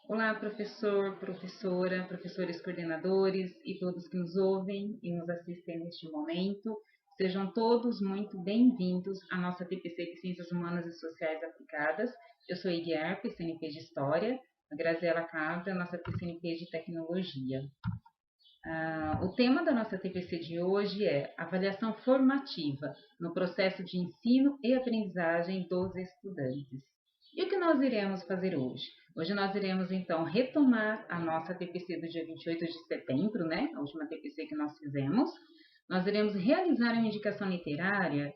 Olá, professor, professora, professores coordenadores e todos que nos ouvem e nos assistem neste momento. Sejam todos muito bem-vindos à nossa TPC de Ciências Humanas e Sociais Aplicadas. Eu sou Iguiar, PCNP de História, a Graziela Cabra, nossa PCNP de Tecnologia. O tema da nossa TPC de hoje é avaliação formativa no processo de ensino e aprendizagem dos estudantes. E o que nós iremos fazer hoje? Hoje nós iremos, então, retomar a nossa TPC do dia 28 de setembro, né? A última TPC que nós fizemos. Nós iremos realizar uma indicação literária.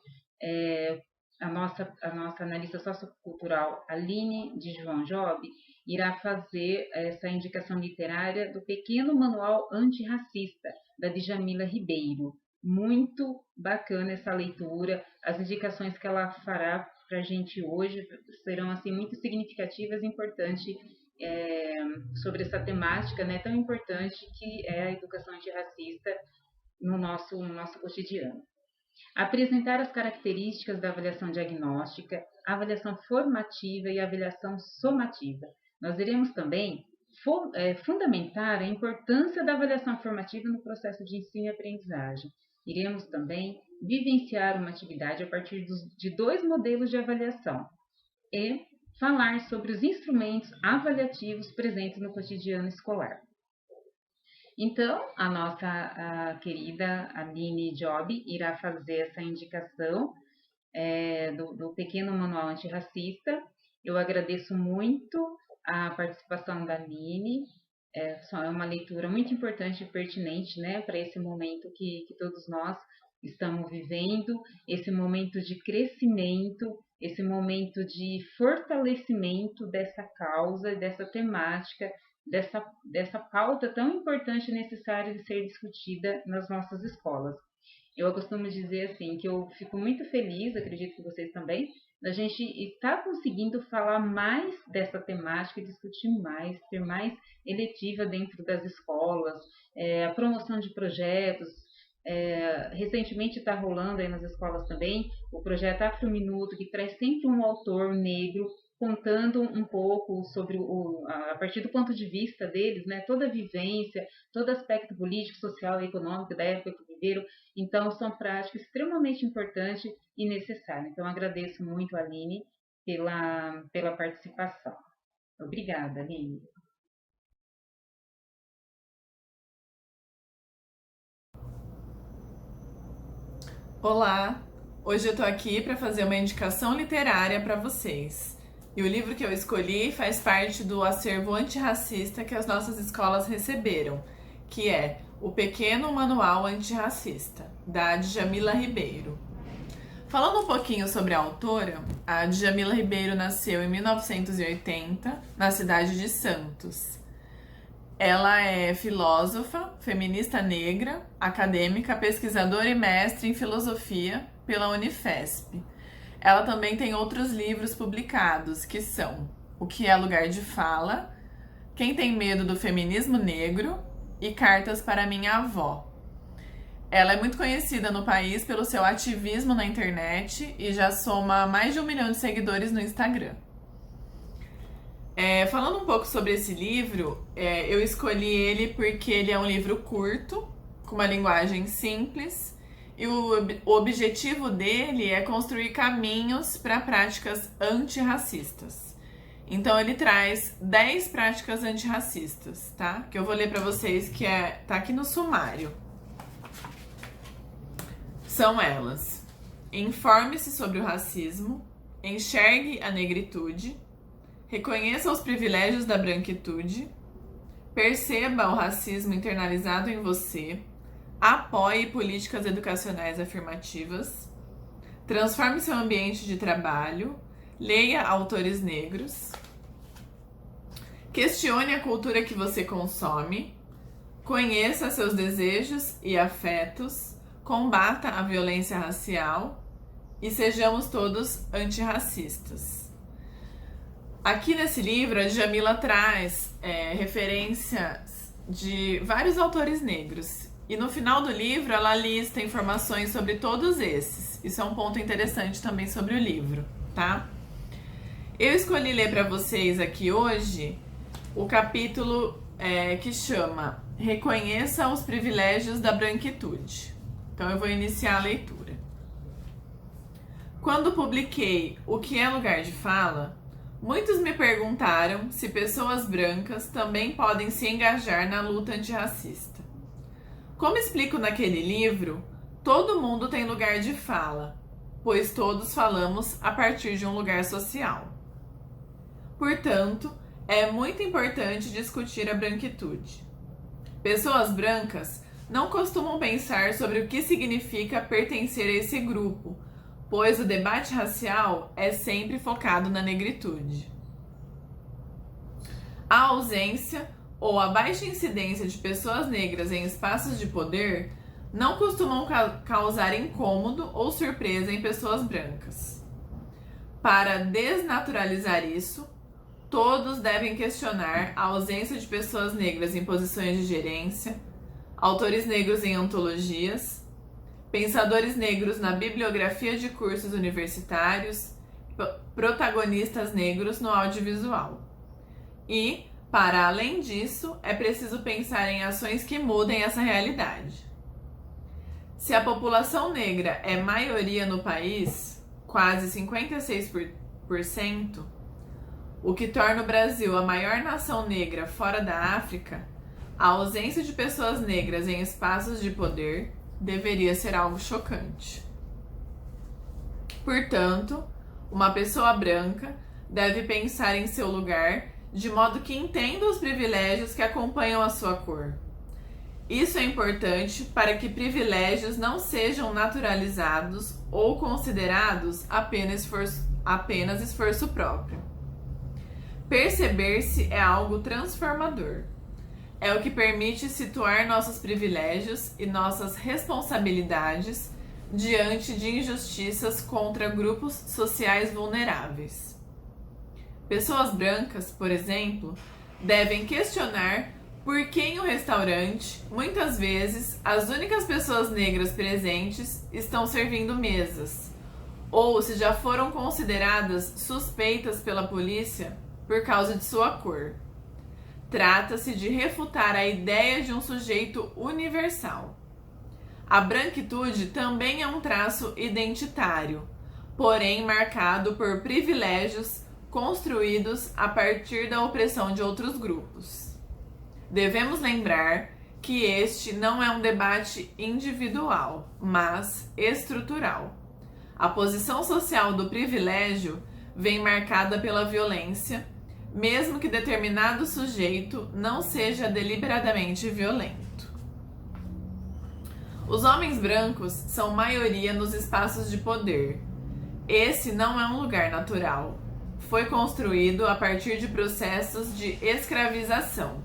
A nossa analista sociocultural, Aline de João Job, irá fazer essa indicação literária do Pequeno Manual Antirracista, da Djamila Ribeiro. Muito bacana essa leitura. As indicações que ela fará para a gente hoje serão assim muito significativas e importantes sobre essa temática, né, tão importante que é a educação antirracista no nosso cotidiano. Apresentar as características da avaliação diagnóstica, avaliação formativa e avaliação somativa. Nós iremos também fundamentar a importância da avaliação formativa no processo de ensino e aprendizagem. Iremos também vivenciar uma atividade a partir de 2 modelos de avaliação e falar sobre os instrumentos avaliativos presentes no cotidiano escolar. Então, a nossa querida Aline Job irá fazer essa indicação do Pequeno Manual Antirracista. Eu agradeço muito a participação da Aline. É uma leitura muito importante e pertinente, né, para esse momento que todos nós estamos vivendo, esse momento de crescimento, esse momento de fortalecimento dessa causa, dessa temática, dessa pauta tão importante e necessária de ser discutida nas nossas escolas. Eu costumo dizer assim que eu fico muito feliz, acredito que vocês também, da gente estar conseguindo falar mais dessa temática, discutir mais, ter mais eletiva dentro das escolas, a promoção de projetos. Recentemente está rolando aí nas escolas também o projeto Afro Minuto, que traz sempre um autor negro contando um pouco sobre, a partir do ponto de vista deles, né, toda a vivência, todo aspecto político, social e econômico da época que viveram. Então, são práticas extremamente importantes e necessárias. Então, agradeço muito a Aline pela participação. Obrigada, Aline. Olá! Hoje eu estou aqui para fazer uma indicação literária para vocês. E o livro que eu escolhi faz parte do acervo antirracista que as nossas escolas receberam, que é O Pequeno Manual Antirracista, da Djamila Ribeiro. Falando um pouquinho sobre a autora, a Djamila Ribeiro nasceu em 1980, na cidade de Santos. Ela é filósofa, feminista negra, acadêmica, pesquisadora e mestre em filosofia pela Unifesp. Ela também tem outros livros publicados, que são O que é Lugar de Fala, Quem tem Medo do Feminismo Negro e Cartas para Minha Avó. Ela é muito conhecida no país pelo seu ativismo na internet e já soma mais de 1 milhão de seguidores no Instagram. Falando um pouco sobre esse livro, eu escolhi ele porque ele é um livro curto, com uma linguagem simples, e o objetivo dele é construir caminhos para práticas antirracistas. Então ele traz 10 práticas antirracistas, tá? Que eu vou ler para vocês, que tá aqui no sumário. São elas: informe-se sobre o racismo, enxergue a negritude, reconheça os privilégios da branquitude, perceba o racismo internalizado em você, apoie políticas educacionais afirmativas, transforme seu ambiente de trabalho, leia autores negros, questione a cultura que você consome, conheça seus desejos e afetos, combata a violência racial e sejamos todos antirracistas. Aqui nesse livro, a Djamila traz referências de vários autores negros. E no final do livro, ela lista informações sobre todos esses. Isso é um ponto interessante também sobre o livro, tá? Eu escolhi ler para vocês aqui hoje o capítulo que chama Reconheça os privilégios da branquitude. Então eu vou iniciar a leitura. Quando publiquei O que é lugar de fala, muitos me perguntaram se pessoas brancas também podem se engajar na luta antirracista. Como explico naquele livro, todo mundo tem lugar de fala, pois todos falamos a partir de um lugar social. Portanto, é muito importante discutir a branquitude. Pessoas brancas não costumam pensar sobre o que significa pertencer a esse grupo, pois o debate racial é sempre focado na negritude. A ausência ou a baixa incidência de pessoas negras em espaços de poder não costumam causar incômodo ou surpresa em pessoas brancas. Para desnaturalizar isso, todos devem questionar a ausência de pessoas negras em posições de gerência, autores negros em antologias, pensadores negros na bibliografia de cursos universitários, protagonistas negros no audiovisual. E, para além disso, é preciso pensar em ações que mudem essa realidade. Se a população negra é maioria no país, quase 56%, o que torna o Brasil a maior nação negra fora da África, a ausência de pessoas negras em espaços de poder deveria ser algo chocante. Portanto, uma pessoa branca deve pensar em seu lugar de modo que entenda os privilégios que acompanham a sua cor. Isso é importante para que privilégios não sejam naturalizados ou considerados apenas esforço próprio. Perceber-se é algo transformador. É o que permite situar nossos privilégios e nossas responsabilidades diante de injustiças contra grupos sociais vulneráveis. Pessoas brancas, por exemplo, devem questionar por que em um restaurante, muitas vezes, as únicas pessoas negras presentes estão servindo mesas, ou se já foram consideradas suspeitas pela polícia por causa de sua cor. Trata-se de refutar a ideia de um sujeito universal. A branquitude também é um traço identitário, porém marcado por privilégios construídos a partir da opressão de outros grupos. Devemos lembrar que este não é um debate individual, mas estrutural. A posição social do privilégio vem marcada pela violência, mesmo que determinado sujeito não seja deliberadamente violento. Os homens brancos são maioria nos espaços de poder. Esse não é um lugar natural. Foi construído a partir de processos de escravização.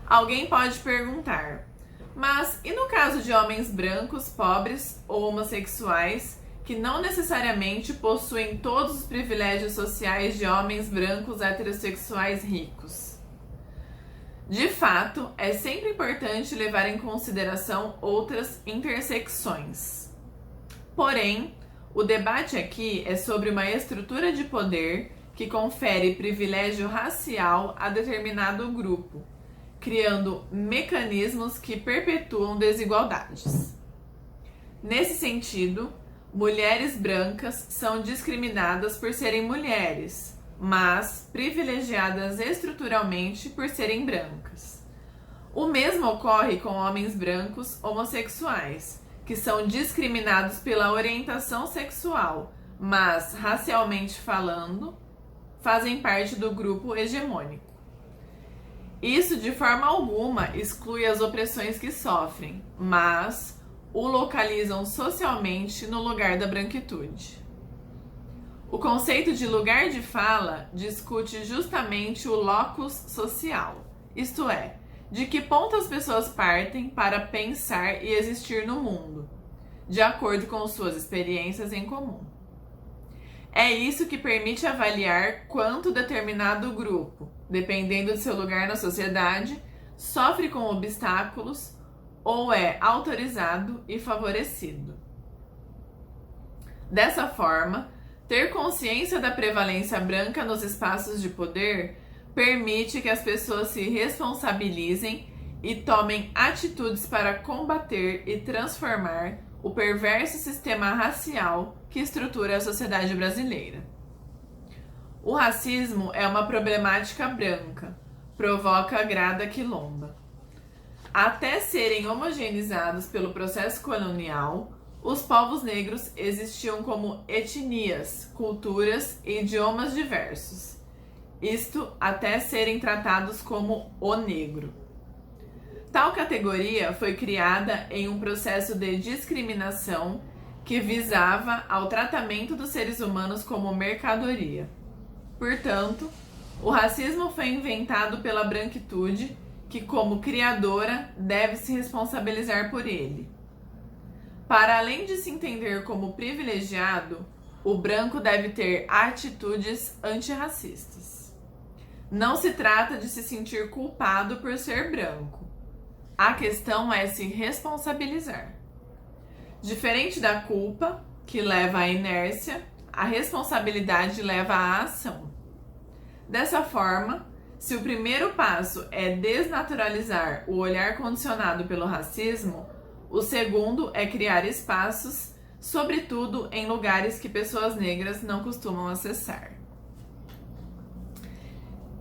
Alguém pode perguntar, mas e no caso de homens brancos, pobres ou homossexuais que não necessariamente possuem todos os privilégios sociais de homens brancos heterossexuais ricos? De fato, é sempre importante levar em consideração outras intersecções. Porém, o debate aqui é sobre uma estrutura de poder que confere privilégio racial a determinado grupo, criando mecanismos que perpetuam desigualdades. Nesse sentido, mulheres brancas são discriminadas por serem mulheres, mas privilegiadas estruturalmente por serem brancas. O mesmo ocorre com homens brancos homossexuais, que são discriminados pela orientação sexual, mas, racialmente falando, fazem parte do grupo hegemônico. Isso, de forma alguma, exclui as opressões que sofrem, mas o localizam socialmente no lugar da branquitude. O conceito de lugar de fala discute justamente o locus social, isto é, de que ponto as pessoas partem para pensar e existir no mundo, de acordo com suas experiências em comum. É isso que permite avaliar quanto determinado grupo, dependendo de seu lugar na sociedade, sofre com obstáculos ou é autorizado e favorecido. Dessa forma, ter consciência da prevalência branca nos espaços de poder permite que as pessoas se responsabilizem e tomem atitudes para combater e transformar o perverso sistema racial que estrutura a sociedade brasileira. O racismo é uma problemática branca, provoca grada quilomba. Até serem homogeneizados pelo processo colonial, os povos negros existiam como etnias, culturas e idiomas diversos. Isto até serem tratados como o negro. Tal categoria foi criada em um processo de discriminação que visava ao tratamento dos seres humanos como mercadoria. Portanto, o racismo foi inventado pela branquitude, que, como criadora, deve se responsabilizar por ele. Para além de se entender como privilegiado, o branco deve ter atitudes antirracistas. Não se trata de se sentir culpado por ser branco. A questão é se responsabilizar. Diferente da culpa, que leva à inércia, a responsabilidade leva à ação. Dessa forma, se o primeiro passo é desnaturalizar o olhar condicionado pelo racismo, o segundo é criar espaços, sobretudo em lugares que pessoas negras não costumam acessar.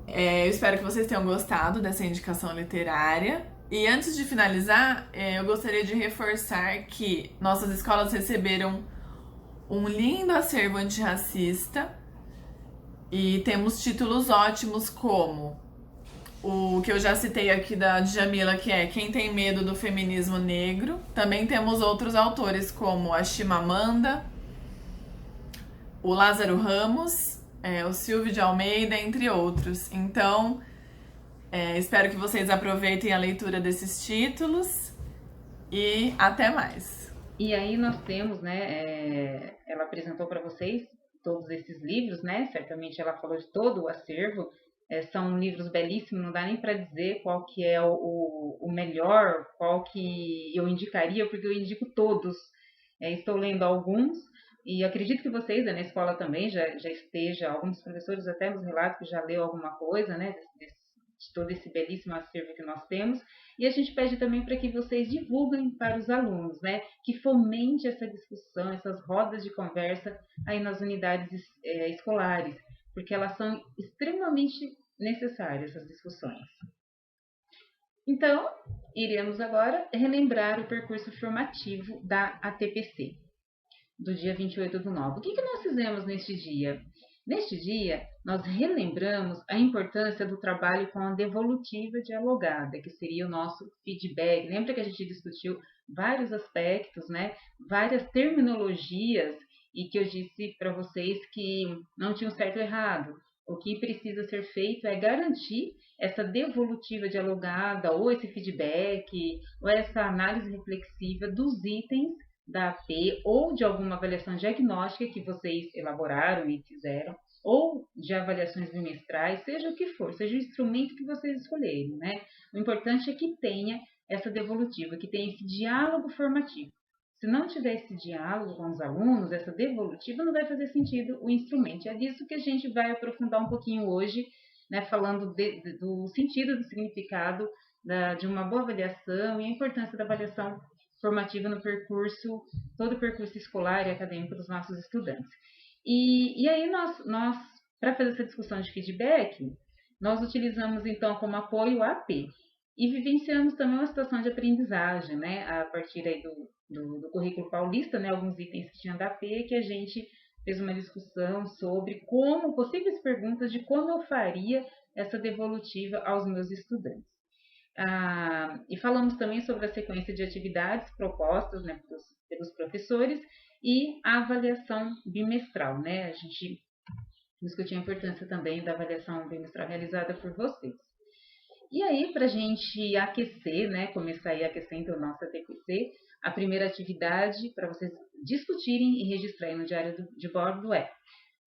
Eu espero que vocês tenham gostado dessa indicação literária. E antes de finalizar, eu gostaria de reforçar que nossas escolas receberam um lindo acervo antirracista e temos títulos ótimos como o que eu já citei aqui da Djamila, que é Quem Tem Medo do Feminismo Negro. Também temos outros autores como a Chimamanda, o Lázaro Ramos, o Silvio de Almeida, entre outros. Então, espero que vocês aproveitem a leitura desses títulos e até mais. E aí nós temos, né, ela apresentou para vocês todos esses livros, né, certamente ela falou de todo o acervo, são livros belíssimos, não dá nem para dizer qual que é o melhor, qual que eu indicaria, porque eu indico todos. Estou lendo alguns, e acredito que vocês, na escola também, já esteja, alguns professores até nos relatam que já leu alguma coisa, né, de todo esse belíssimo acervo que nós temos. E a gente pede também para que vocês divulguem para os alunos, né, que fomente essa discussão, essas rodas de conversa aí nas unidades escolares, porque elas são extremamente necessárias, essas discussões. Então, iremos agora relembrar o percurso formativo da ATPC, do dia 28/9. O que nós fizemos neste dia? Neste dia, nós relembramos a importância do trabalho com a devolutiva dialogada, que seria o nosso feedback. Lembra que a gente discutiu vários aspectos, né? Várias terminologias, e que eu disse para vocês que não tinha um certo ou errado. O que precisa ser feito é garantir essa devolutiva dialogada, ou esse feedback, ou essa análise reflexiva dos itens da AP ou de alguma avaliação diagnóstica que vocês elaboraram e fizeram, ou de avaliações bimestrais, seja o que for, seja o instrumento que vocês escolherem, né? O importante é que tenha essa devolutiva, que tenha esse diálogo formativo. Se não tiver esse diálogo com os alunos, essa devolutiva, não vai fazer sentido o instrumento. É disso que a gente vai aprofundar um pouquinho hoje, né, falando do sentido, do significado de uma boa avaliação e a importância da avaliação formativa no percurso, todo o percurso escolar e acadêmico dos nossos estudantes. E aí nós para fazer essa discussão de feedback, nós utilizamos então como apoio o AP e vivenciamos também uma situação de aprendizagem, né, a partir aí do currículo paulista, né, alguns itens que tinham da AP, que a gente fez uma discussão sobre possíveis perguntas de como eu faria essa devolutiva aos meus estudantes. E falamos também sobre a sequência de atividades propostas, né, pelos professores e a avaliação bimestral, né? A gente discutiu a importância também da avaliação bimestral realizada por vocês. E aí, para a gente aquecer, né, começar aí aquecendo o nosso ATPC, a primeira atividade para vocês discutirem e registrarem no diário de bordo é: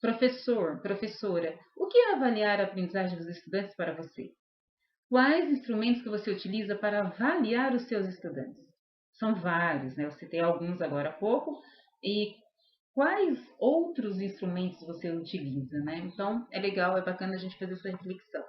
professor, professora, o que é avaliar a aprendizagem dos estudantes para você? Quais instrumentos que você utiliza para avaliar os seus estudantes? São vários, né? Eu citei alguns agora há pouco. E quais outros instrumentos você utiliza, né? Então, é legal, é bacana a gente fazer essa reflexão.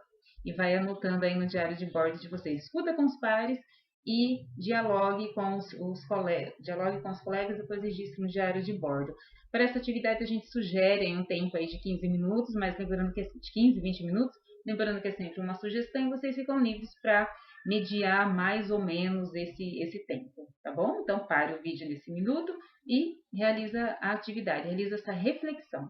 e vai anotando aí no diário de bordo de vocês. Discuta com os pares e dialogue com os colegas, depois registre no diário de bordo. Para essa atividade a gente sugere um tempo aí de 15 minutos, mas lembrando que de 15, 20 minutos, lembrando que é sempre uma sugestão e vocês ficam livres para mediar mais ou menos esse tempo, tá bom? Então pare o vídeo nesse minuto e realiza a atividade, realiza essa reflexão.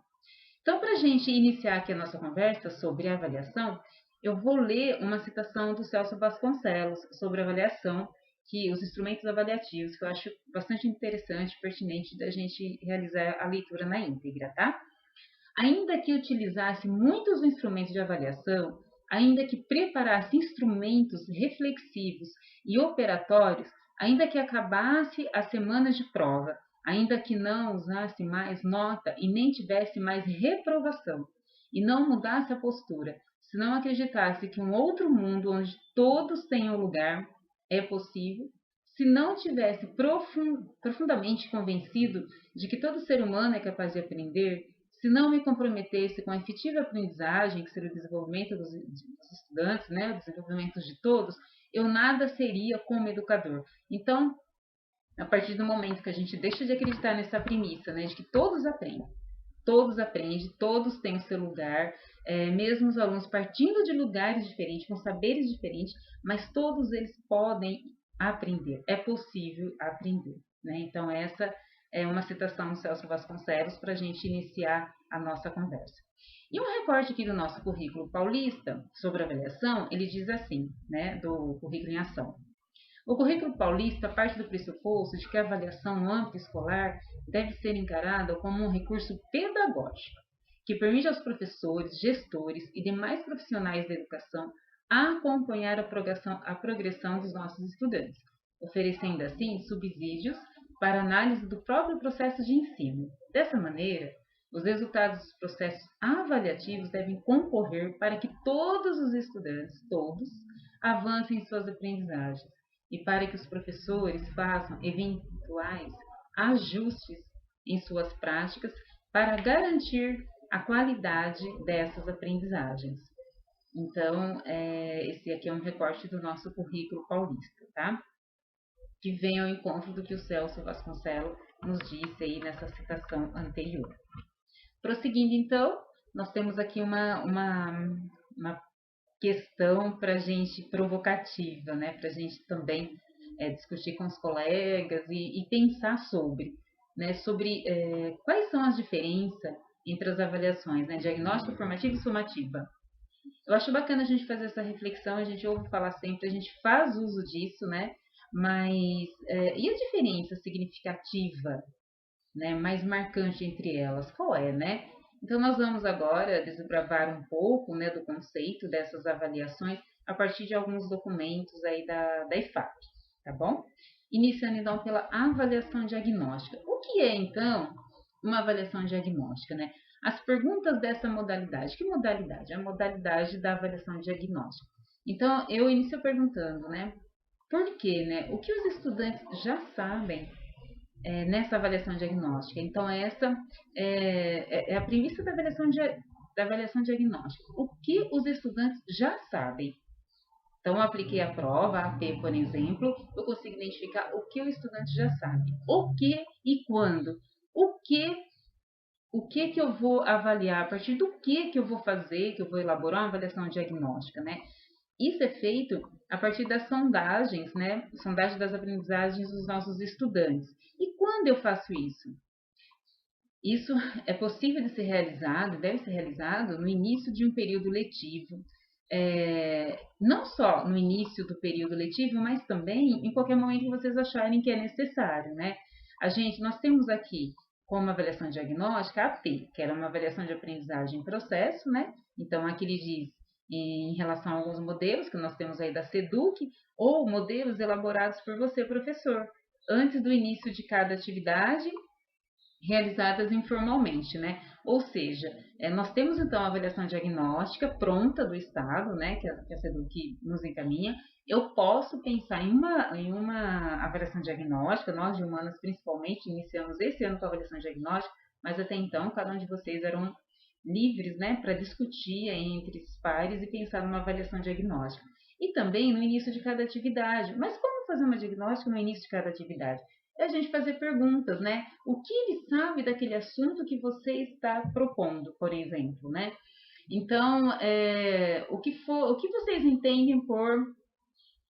Então, para a gente iniciar aqui a nossa conversa sobre avaliação, eu vou ler uma citação do Celso Vasconcelos sobre avaliação, que os instrumentos avaliativos, que eu acho bastante interessante, pertinente da gente realizar a leitura na íntegra, tá? Ainda que utilizasse muitos instrumentos de avaliação, ainda que preparasse instrumentos reflexivos e operatórios, ainda que acabasse as semanas de prova, ainda que não usasse mais nota e nem tivesse mais reprovação, e não mudasse a postura, se não acreditasse que um outro mundo onde todos tenham lugar é possível, se não tivesse profundamente convencido de que todo ser humano é capaz de aprender, se não me comprometesse com a efetiva aprendizagem, que seria o desenvolvimento dos estudantes, né, o desenvolvimento de todos, eu nada seria como educador. Então, a partir do momento que a gente deixa de acreditar nessa premissa, né, de que todos aprendem, todos têm o seu lugar, mesmo os alunos partindo de lugares diferentes, com saberes diferentes, mas todos eles podem aprender, é possível aprender, né? Então essa é uma citação do Celso Vasconcelos para a gente iniciar a nossa conversa. E um recorte aqui do nosso currículo paulista sobre avaliação, ele diz assim, né, do currículo em ação. O currículo paulista parte do pressuposto de que a avaliação no âmbito escolar deve ser encarada como um recurso pedagógico, que permite aos professores, gestores e demais profissionais da educação acompanhar a progressão dos nossos estudantes, oferecendo assim subsídios para análise do próprio processo de ensino. Dessa maneira, os resultados dos processos avaliativos devem concorrer para que todos os estudantes, avancem em suas aprendizagens e para que os professores façam eventuais ajustes em suas práticas para garantir a qualidade dessas aprendizagens. Então, esse aqui é um recorte do nosso currículo paulista, tá? Que vem ao encontro do que o Celso Vasconcelos nos disse aí nessa citação anterior. Prosseguindo, então, nós temos aqui uma questão para a gente provocativa, né? Para a gente também discutir com os colegas e pensar sobre, né? Sobre quais são as diferenças entre as avaliações, né? Diagnóstica, formativa e sumativa. Eu acho bacana a gente fazer essa reflexão, a gente ouve falar sempre, a gente faz uso disso, né? Mas e a diferença significativa, né, mais marcante entre elas, qual é, né? Então, nós vamos agora desbravar um pouco, né, do conceito dessas avaliações a partir de alguns documentos aí da IFAP, tá bom? Iniciando, então, pela avaliação diagnóstica. O que é, então, uma avaliação diagnóstica, né? As perguntas dessa modalidade. Que modalidade? A modalidade da avaliação diagnóstica. Então, eu inicio perguntando, né? Por quê, né? O que os estudantes já sabem nessa avaliação diagnóstica? Então, essa é a premissa da avaliação diagnóstica. O que os estudantes já sabem? Então, eu apliquei a prova, a AP, por exemplo, eu consigo identificar o que o estudante já sabe. O que e quando? O que eu vou avaliar? A partir do que eu vou fazer, que eu vou elaborar uma avaliação diagnóstica, né? Isso é feito a partir das sondagens, né? Sondagem das aprendizagens dos nossos estudantes. E quando eu faço isso? Isso é possível de ser realizado, deve ser realizado no início de um período letivo. Não só no início do período letivo, mas também em qualquer momento que vocês acharem que é necessário, né? Nós temos aqui como avaliação diagnóstica a AP, que era uma avaliação de aprendizagem em processo, né? Então, aqui ele diz em relação a alguns modelos que nós temos aí da SEDUC, ou modelos elaborados por você, professor, antes do início de cada atividade, realizadas informalmente, né? Ou seja, nós temos então a avaliação diagnóstica pronta do Estado, né? Que a SEDUC nos encaminha. Eu posso pensar em uma avaliação diagnóstica, nós de humanas principalmente iniciamos esse ano com a avaliação diagnóstica, mas até então cada um de vocês livres, né, para discutir entre os pares e pensar numa avaliação diagnóstica. E também no início de cada atividade. Mas como fazer uma diagnóstica no início de cada atividade? É a gente fazer perguntas, né? O que ele sabe daquele assunto que você está propondo, por exemplo, né? Então, o que vocês entendem por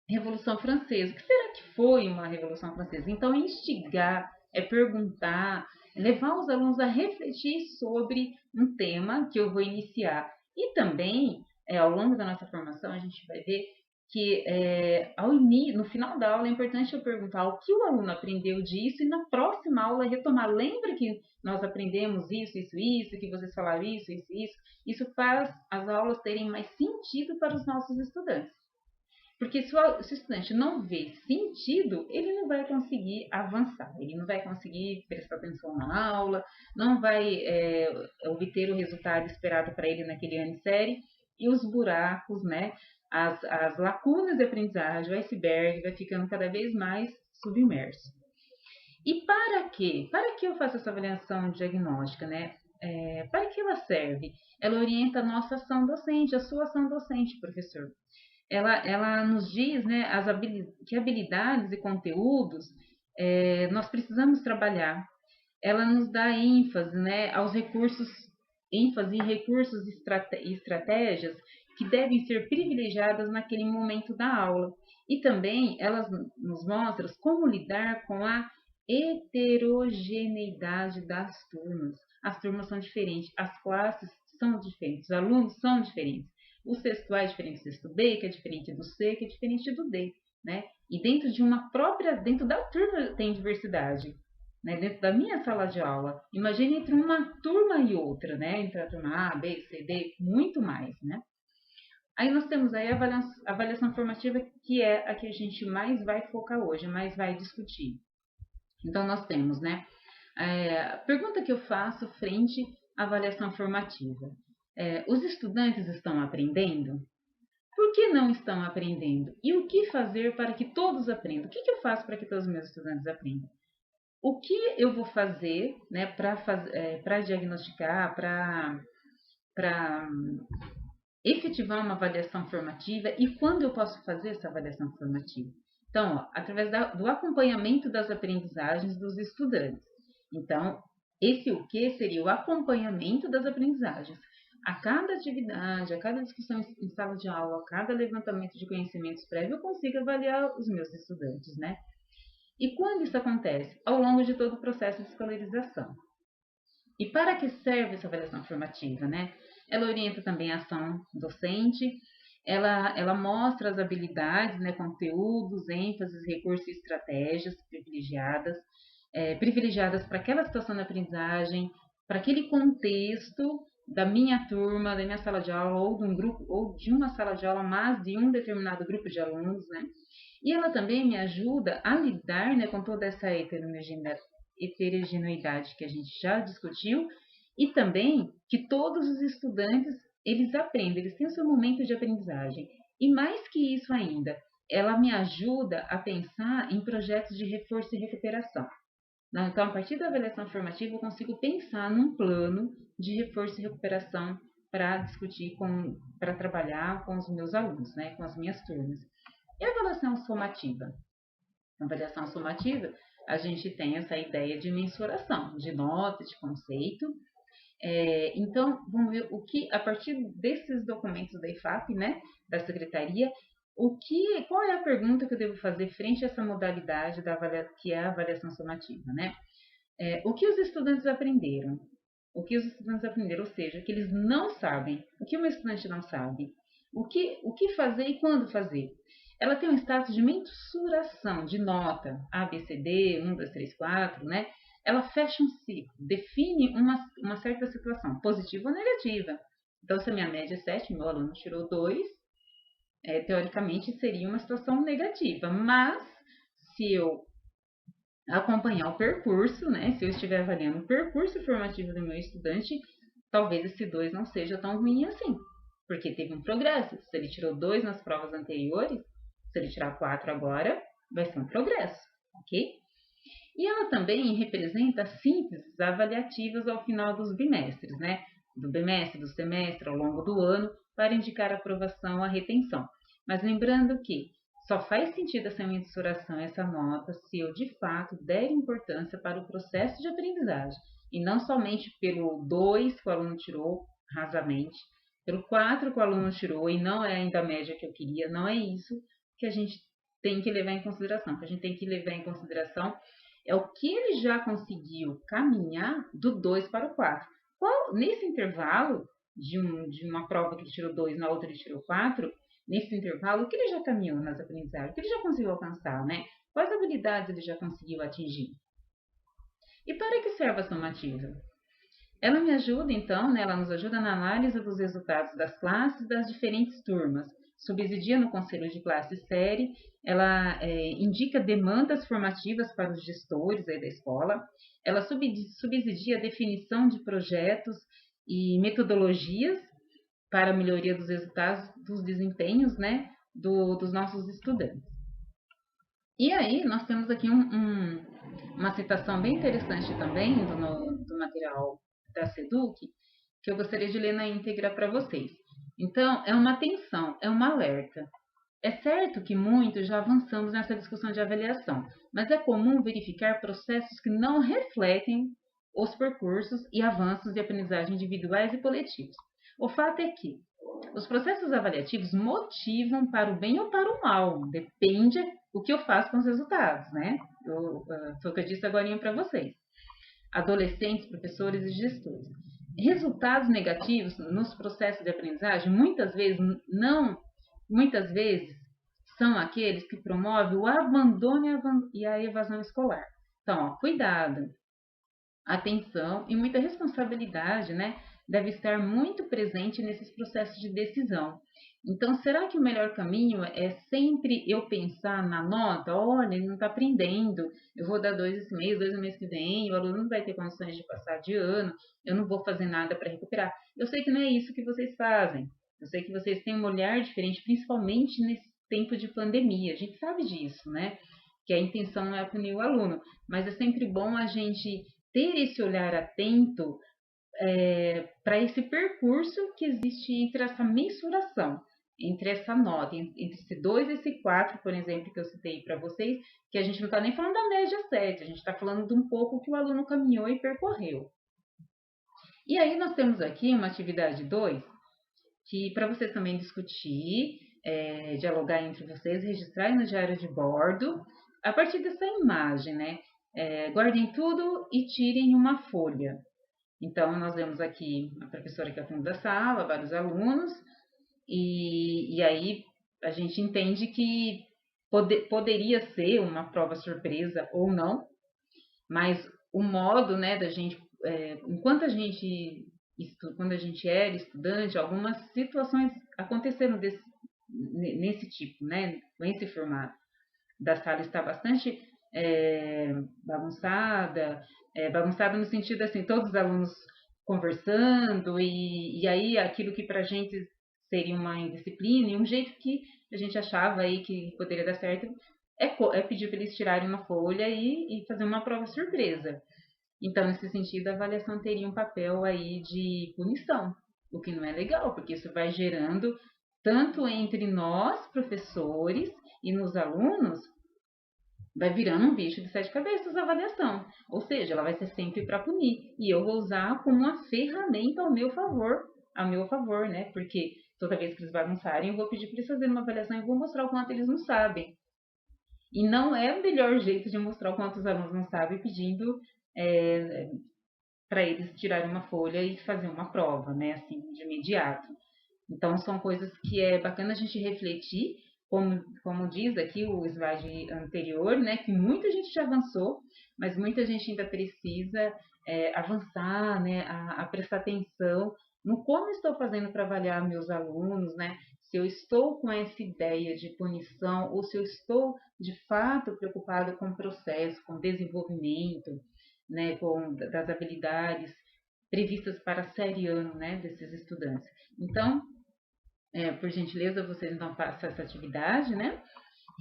Revolução Francesa? O que será que foi uma Revolução Francesa? Então, instigar, perguntar, levar os alunos a refletir sobre um tema que eu vou iniciar. E também, ao longo da nossa formação, a gente vai ver que no final da aula é importante eu perguntar o que o aluno aprendeu disso e na próxima aula retomar. Lembra que nós aprendemos isso, que vocês falaram isso. Isso faz as aulas terem mais sentido para os nossos estudantes. Porque se o estudante não vê sentido, ele não vai conseguir avançar, ele não vai conseguir prestar atenção na aula, não vai obter o resultado esperado para ele naquele ano de série, e os buracos, né, as lacunas de aprendizagem, o iceberg vai ficando cada vez mais submerso. E para quê? Para que eu faço essa avaliação diagnóstica, né? Para que ela serve? Ela orienta a nossa ação docente, a sua ação docente, professor. Ela nos diz, né, que habilidades e conteúdos nós precisamos trabalhar. Ela nos dá ênfase, né, ênfase em recursos e estratégias que devem ser privilegiadas naquele momento da aula. E também ela nos mostra como lidar com a heterogeneidade das turmas. As turmas são diferentes, as classes são diferentes, os alunos são diferentes. O sexto A é diferente do sexto B, que é diferente do C, que é diferente do D, né? E dentro da turma tem diversidade, né? Dentro da minha sala de aula, imagine entre uma turma e outra, né? Entre a turma A, B, C, D, muito mais, né? Aí nós temos aí a avaliação formativa, que é a que a gente mais vai focar hoje, mais vai discutir. Então nós temos, né? A pergunta que eu faço frente à avaliação formativa. Os estudantes estão aprendendo? Por que não estão aprendendo? E o que fazer para que todos aprendam? O que eu faço para que todos os meus estudantes aprendam? O que eu vou fazer, né, para diagnosticar, para efetivar uma avaliação formativa e quando eu posso fazer essa avaliação formativa? Então, através do acompanhamento das aprendizagens dos estudantes. Então, esse o que seria o acompanhamento das aprendizagens. A cada atividade, a cada discussão em sala de aula, a cada levantamento de conhecimentos prévio, eu consigo avaliar os meus estudantes, né? E quando isso acontece? Ao longo de todo o processo de escolarização. E para que serve essa avaliação formativa, né? Ela orienta também a ação docente, ela mostra as habilidades, né, conteúdos, ênfases, recursos e estratégias privilegiadas para aquela situação de aprendizagem, para aquele contexto da minha turma, da minha sala de aula, ou de um grupo, ou de uma sala de aula, mas de um determinado grupo de alunos, né? E ela também me ajuda a lidar, né, com toda essa heterogeneidade que a gente já discutiu, e também que todos os estudantes, eles aprendem, eles têm o seu momento de aprendizagem. E mais que isso ainda, ela me ajuda a pensar em projetos de reforço e recuperação. Então, a partir da avaliação formativa, eu consigo pensar num plano de reforço e recuperação para discutir, para trabalhar com os meus alunos, né, com as minhas turmas. E a avaliação somativa? Na avaliação somativa, a gente tem essa ideia de mensuração, de nota, de conceito. Então, vamos ver a partir desses documentos da IFAP, né, da Secretaria, qual é a pergunta que eu devo fazer frente a essa modalidade que é a avaliação somativa, né? O que os estudantes aprenderam? Ou seja, o que eles não sabem. O que uma estudante não sabe? O que fazer e quando fazer? Ela tem um status de mensuração, de nota, A, B, C, D, 1, 2, 3, 4, né? Ela fecha um ciclo, define uma certa situação, positiva ou negativa. Então, se a minha média é 7, meu aluno tirou 2, teoricamente seria uma situação negativa, mas se eu acompanhar o percurso, né, se eu estiver avaliando o percurso formativo do meu estudante, talvez esse 2 não seja tão ruim assim, porque teve um progresso. Se ele tirou 2 nas provas anteriores, se ele tirar 4 agora, vai ser um progresso, ok? E ela também representa sínteses avaliativas ao final dos bimestres, né? do bimestre, do semestre, ao longo do ano, para indicar aprovação ou retenção. Mas lembrando que só faz sentido essa mensuração, essa nota, se eu de fato der importância para o processo de aprendizagem, e não somente pelo 2 que o aluno tirou rasamente, pelo 4 que o aluno tirou e não é ainda a média que eu queria, não é isso que a gente tem que levar em consideração. O que a gente tem que levar em consideração é o que ele já conseguiu caminhar do 2 para o 4. Nesse intervalo de uma prova que ele tirou 2, na outra ele tirou 4, nesse intervalo, o que ele já caminhou nas aprendizagens? O que ele já conseguiu alcançar, né? Quais habilidades ele já conseguiu atingir? E para que serve a somativa? Ela me ajuda, então, né, ela nos ajuda na análise dos resultados das classes das diferentes turmas. Subsidia no conselho de classe e série, ela indica demandas formativas para os gestores aí da escola, ela subsidia a definição de projetos e metodologias para a melhoria dos resultados, dos desempenhos, né, dos nossos estudantes. E aí, nós temos aqui uma citação bem interessante também do material da SEDUC, que eu gostaria de ler na íntegra para vocês. Então, é uma atenção, é um alerta. É certo que muitos já avançamos nessa discussão de avaliação, mas é comum verificar processos que não refletem os percursos e avanços de aprendizagem individuais e coletivos. O fato é que os processos avaliativos motivam para o bem ou para o mal, depende do que eu faço com os resultados, né? Foi o que eu disse agora para vocês. Adolescentes, professores e gestores. Resultados negativos nos processos de aprendizagem muitas vezes são aqueles que promovem o abandono e a evasão escolar. Então, cuidado, atenção e muita responsabilidade, né, deve estar muito presente nesses processos de decisão. Então, será que o melhor caminho é sempre eu pensar na nota? Olha, ele não está aprendendo, eu vou dar 2 esse mês, 2 no mês que vem, o aluno não vai ter condições de passar de ano, eu não vou fazer nada para recuperar. Eu sei que não é isso que vocês fazem, eu sei que vocês têm um olhar diferente, principalmente nesse tempo de pandemia, a gente sabe disso, né? Que a intenção não é punir o aluno, mas é sempre bom a gente ter esse olhar atento para esse percurso que existe entre essa mensuração, entre essa nota, entre esse 2 e esse 4, por exemplo, que eu citei para vocês, que a gente não está nem falando da média 7, a gente está falando de um pouco que o aluno caminhou e percorreu. E aí nós temos aqui uma atividade 2, que para vocês também discutir, dialogar entre vocês, registrar no diário de bordo, a partir dessa imagem, né? Guardem tudo e tirem uma folha. Então, nós vemos aqui a professora que é ao fundo da sala, vários alunos, e aí a gente entende que poderia ser uma prova surpresa ou não, mas o modo, né, da gente, quando a gente era estudante, algumas situações aconteceram nesse tipo, né, nesse formato. Da sala está bastante bagunçada, bagunçada no sentido assim, todos os alunos conversando, e aí aquilo que para a gente seria uma indisciplina, e um jeito que a gente achava aí que poderia dar certo, é pedir para eles tirarem uma folha e fazer uma prova surpresa. Então, nesse sentido, a avaliação teria um papel aí de punição, o que não é legal, porque isso vai gerando, tanto entre nós, professores, e nos alunos, vai virando um bicho de 7 cabeças a avaliação. Ou seja, ela vai ser sempre para punir. E eu vou usar como uma ferramenta ao meu favor, né? Porque toda vez que eles bagunçarem, eu vou pedir para eles fazerem uma avaliação e vou mostrar o quanto eles não sabem. E não é o melhor jeito de mostrar o quanto os alunos não sabem pedindo para eles tirarem uma folha e fazer uma prova, né? Assim, de imediato. Então, são coisas que é bacana a gente refletir, como diz aqui o slide anterior, né, que muita gente já avançou, mas muita gente ainda precisa avançar, né, a prestar atenção no como estou fazendo para avaliar meus alunos, né, se eu estou com essa ideia de punição ou se eu estou, de fato, preocupado com o processo, com o desenvolvimento, né, das habilidades previstas para a série ano, né, desses estudantes. Então, por gentileza, vocês então façam essa atividade, né?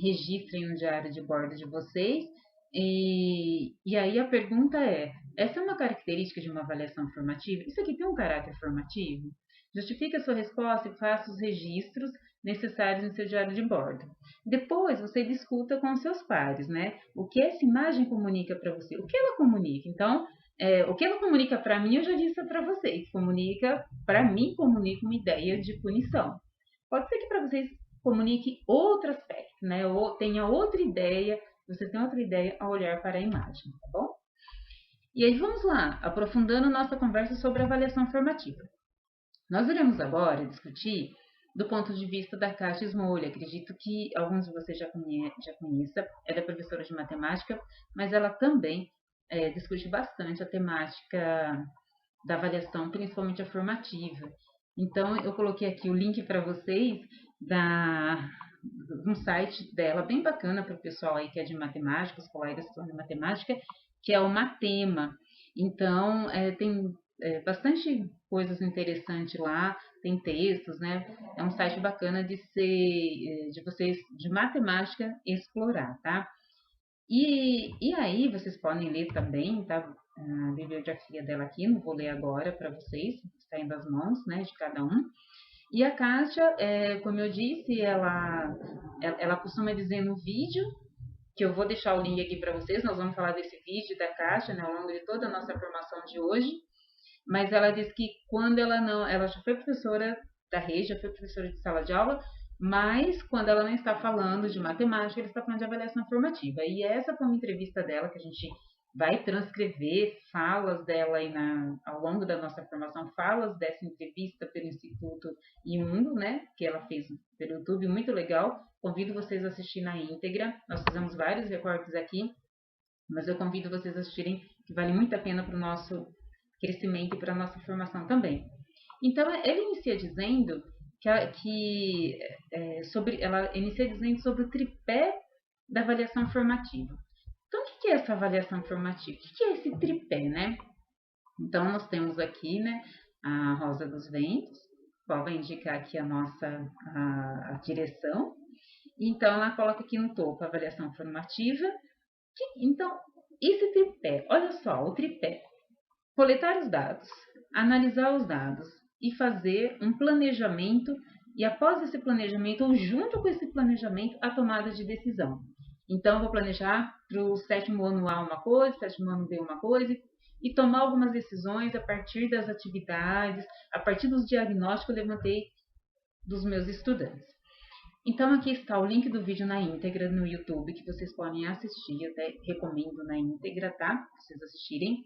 Registrem no diário de bordo de vocês. E aí a pergunta é, Essa é uma característica de uma avaliação formativa. Isso aqui tem um caráter formativo? Justifique a sua resposta e faça os registros necessários no seu diário de bordo. Depois, você discuta com os seus pares, né? O que essa imagem comunica para você? O que ela comunica? Então, o que ela comunica para mim, eu já disse para vocês. Para mim, comunica uma ideia de punição. Pode ser que para vocês comunique outro aspecto, né? Ou tenha outra ideia, você tem outra ideia ao olhar para a imagem, tá bom? E aí vamos lá, aprofundando nossa conversa sobre avaliação formativa. Nós iremos agora discutir do ponto de vista da Kátia Smoley. Acredito que alguns de vocês já conheçam. Ela é professora de matemática, mas ela também discute bastante a temática da avaliação, principalmente a formativa. Então, eu coloquei aqui o link para vocês de um site dela, bem bacana para o pessoal aí que é de matemática, os colegas que são de matemática, que é o Matema. Então, tem bastante coisas interessantes lá, tem textos, né? É um site bacana de vocês, de matemática, explorar, tá? E aí, vocês podem ler também, tá? A bibliografia dela aqui, não vou ler agora para vocês, está indo às mãos, né, de cada um. E a Kátia, como eu disse, ela costuma dizer no vídeo, que eu vou deixar o link aqui para vocês, nós vamos falar desse vídeo da Kátia, né, ao longo de toda a nossa formação de hoje, mas ela diz que quando ela já foi professora da rede, já foi professora de sala de aula, mas quando ela não está falando de matemática, ela está falando de avaliação formativa. E essa foi uma entrevista dela que a gente vai transcrever falas dela aí ao longo da nossa formação, falas dessa entrevista pelo Instituto Imundo, né, que ela fez pelo YouTube, muito legal. Convido vocês a assistir na íntegra. Nós fizemos vários recortes aqui, mas eu convido vocês a assistirem, que vale muito a pena para o nosso crescimento e para a nossa formação também. Então, ela inicia dizendo sobre o tripé da avaliação formativa. Então, o que é essa avaliação formativa? O que é esse tripé, né? Então, nós temos aqui, né, a Rosa dos Ventos, qual vai indicar aqui a direção. Então, ela coloca aqui no topo a avaliação formativa. Então, esse tripé, olha só, o tripé. Coletar os dados, analisar os dados e fazer um planejamento. E após esse planejamento, ou junto com esse planejamento, a tomada de decisão. Então, eu vou planejar para o 7º ano A uma coisa, 7º ano B uma coisa, e tomar algumas decisões a partir das atividades, a partir dos diagnósticos que eu levantei dos meus estudantes. Então, aqui está o link do vídeo na íntegra no YouTube, que vocês podem assistir, eu até recomendo na íntegra, tá? Para vocês assistirem.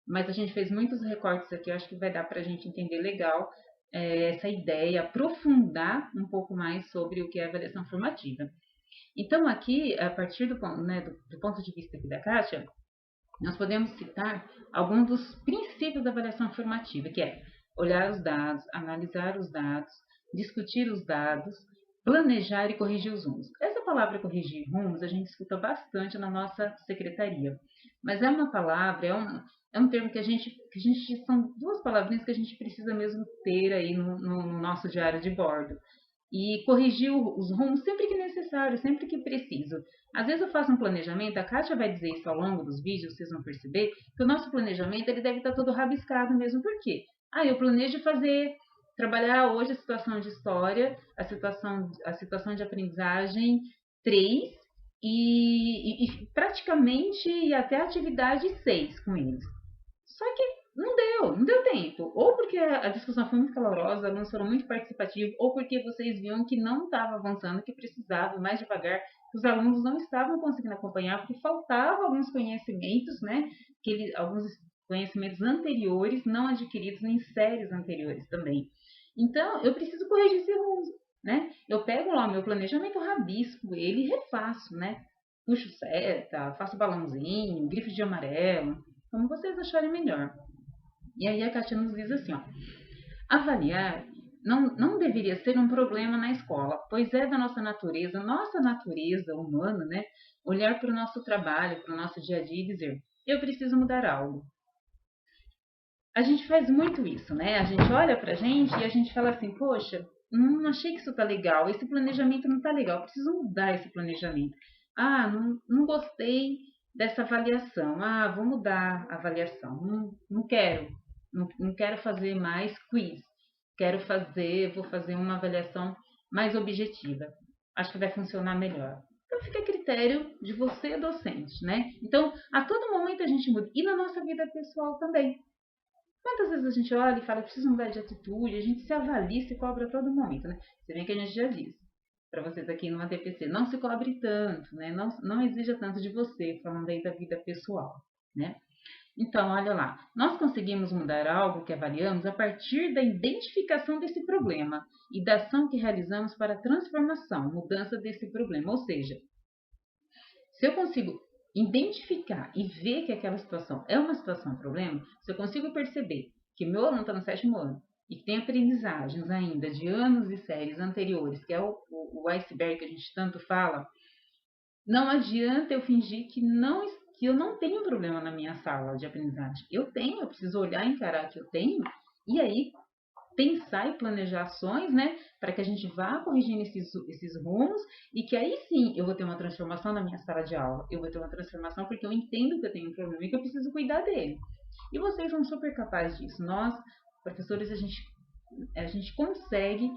Mas a gente fez muitos recortes aqui, eu acho que vai dar para a gente entender legal essa ideia, aprofundar um pouco mais sobre o que é a avaliação formativa. Então, aqui, a partir do ponto de vista aqui da Kátia, nós podemos citar alguns dos princípios da avaliação formativa, que é olhar os dados, analisar os dados, discutir os dados, planejar e corrigir os rumos. Essa palavra corrigir rumos a gente escuta bastante na nossa secretaria, mas é uma palavra, é um termo são duas palavrinhas que a gente precisa mesmo ter aí no nosso diário de bordo. E corrigir os rumos sempre que necessário, sempre que preciso. Às vezes eu faço um planejamento, a Kátia vai dizer isso ao longo dos vídeos, vocês vão perceber, que o nosso planejamento ele deve estar todo rabiscado mesmo. Por quê? Eu planejo trabalhar hoje a situação de história, a situação de aprendizagem 3 e praticamente e até a atividade 6 com eles. Só que não deu tempo. Ou porque a discussão foi muito calorosa, os alunos foram muito participativos, ou porque vocês viam que não estava avançando, que precisava mais devagar, que os alunos não estavam conseguindo acompanhar, porque faltavam alguns conhecimentos, né? Alguns conhecimentos anteriores, não adquiridos em séries anteriores também. Então, eu preciso corrigir esse rumo, né? Eu pego lá o meu planejamento, rabisco ele e refaço, né? Puxo seta, faço balãozinho, grifo de amarelo, como vocês acharem melhor. E aí a Kátia nos diz assim, ó, avaliar não deveria ser um problema na escola, pois é da nossa natureza humana, né, olhar para o nosso trabalho, para o nosso dia a dia e dizer, eu preciso mudar algo. A gente faz muito isso, né? A gente olha pra gente e a gente fala assim, poxa, não achei que isso tá legal, esse planejamento não tá legal, preciso mudar esse planejamento. Não gostei dessa avaliação. Ah, vou mudar a avaliação. Não quero. Não quero fazer mais quiz. Vou fazer uma avaliação mais objetiva. Acho que vai funcionar melhor. Então fica a critério de você, docente, né? Então, a todo momento a gente muda. E na nossa vida pessoal também. Quantas vezes a gente olha e fala, preciso mudar de atitude, a gente se avalia e se cobra a todo momento, né? Você vê que a gente já disse para vocês aqui no ATPC, não se cobre tanto, né? Não exija tanto de você, falando aí da vida pessoal, né? Então, olha lá, nós conseguimos mudar algo que avaliamos a partir da identificação desse problema e da ação que realizamos para a transformação, mudança desse problema. Ou seja, se eu consigo identificar e ver que aquela situação é uma situação problema, se eu consigo perceber que meu aluno está no 7º ano e que tem aprendizagens ainda de anos e séries anteriores, que é o iceberg que a gente tanto fala, não adianta eu fingir que eu não tenho problema na minha sala de aprendizagem. Eu preciso olhar e encarar que eu tenho, e aí pensar e planejar ações, né, para que a gente vá corrigindo esses rumos e que aí sim eu vou ter uma transformação na minha sala de aula. Eu vou ter uma transformação porque eu entendo que eu tenho um problema e que eu preciso cuidar dele. E vocês são super capazes disso. Nós, professores, a gente consegue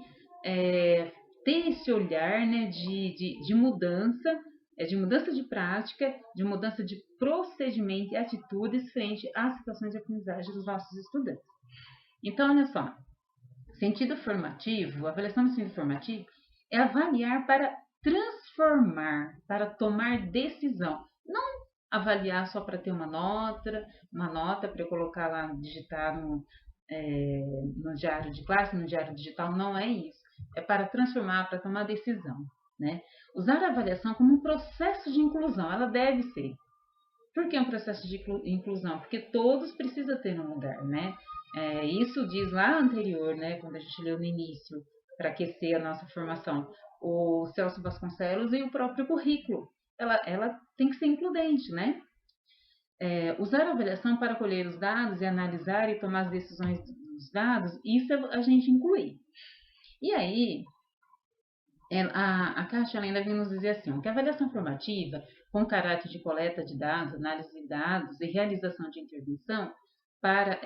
ter esse olhar, né, de mudança, de mudança de prática, de mudança de procedimento e atitudes frente às situações de aprendizagem dos nossos estudantes. Então, olha só, sentido formativo, a avaliação do sentido formativo é avaliar para transformar, para tomar decisão. Não avaliar só para ter uma nota para eu colocar lá, digitar no diário de classe, no diário digital, não é isso. É para transformar, para tomar decisão, né? Usar a avaliação como um processo de inclusão, ela deve ser. Por que um processo de inclusão? Porque todos precisam ter um lugar, né? Isso diz lá anterior, né, quando a gente leu no início, para aquecer a nossa formação, o Celso Vasconcelos e o próprio currículo. Ela tem que ser includente, né? Usar a avaliação para colher os dados e analisar e tomar as decisões dos dados, isso a gente inclui. E aí, a Caixa ainda vem nos dizer assim, que a avaliação formativa, com caráter de coleta de dados, análise de dados e realização de intervenção, para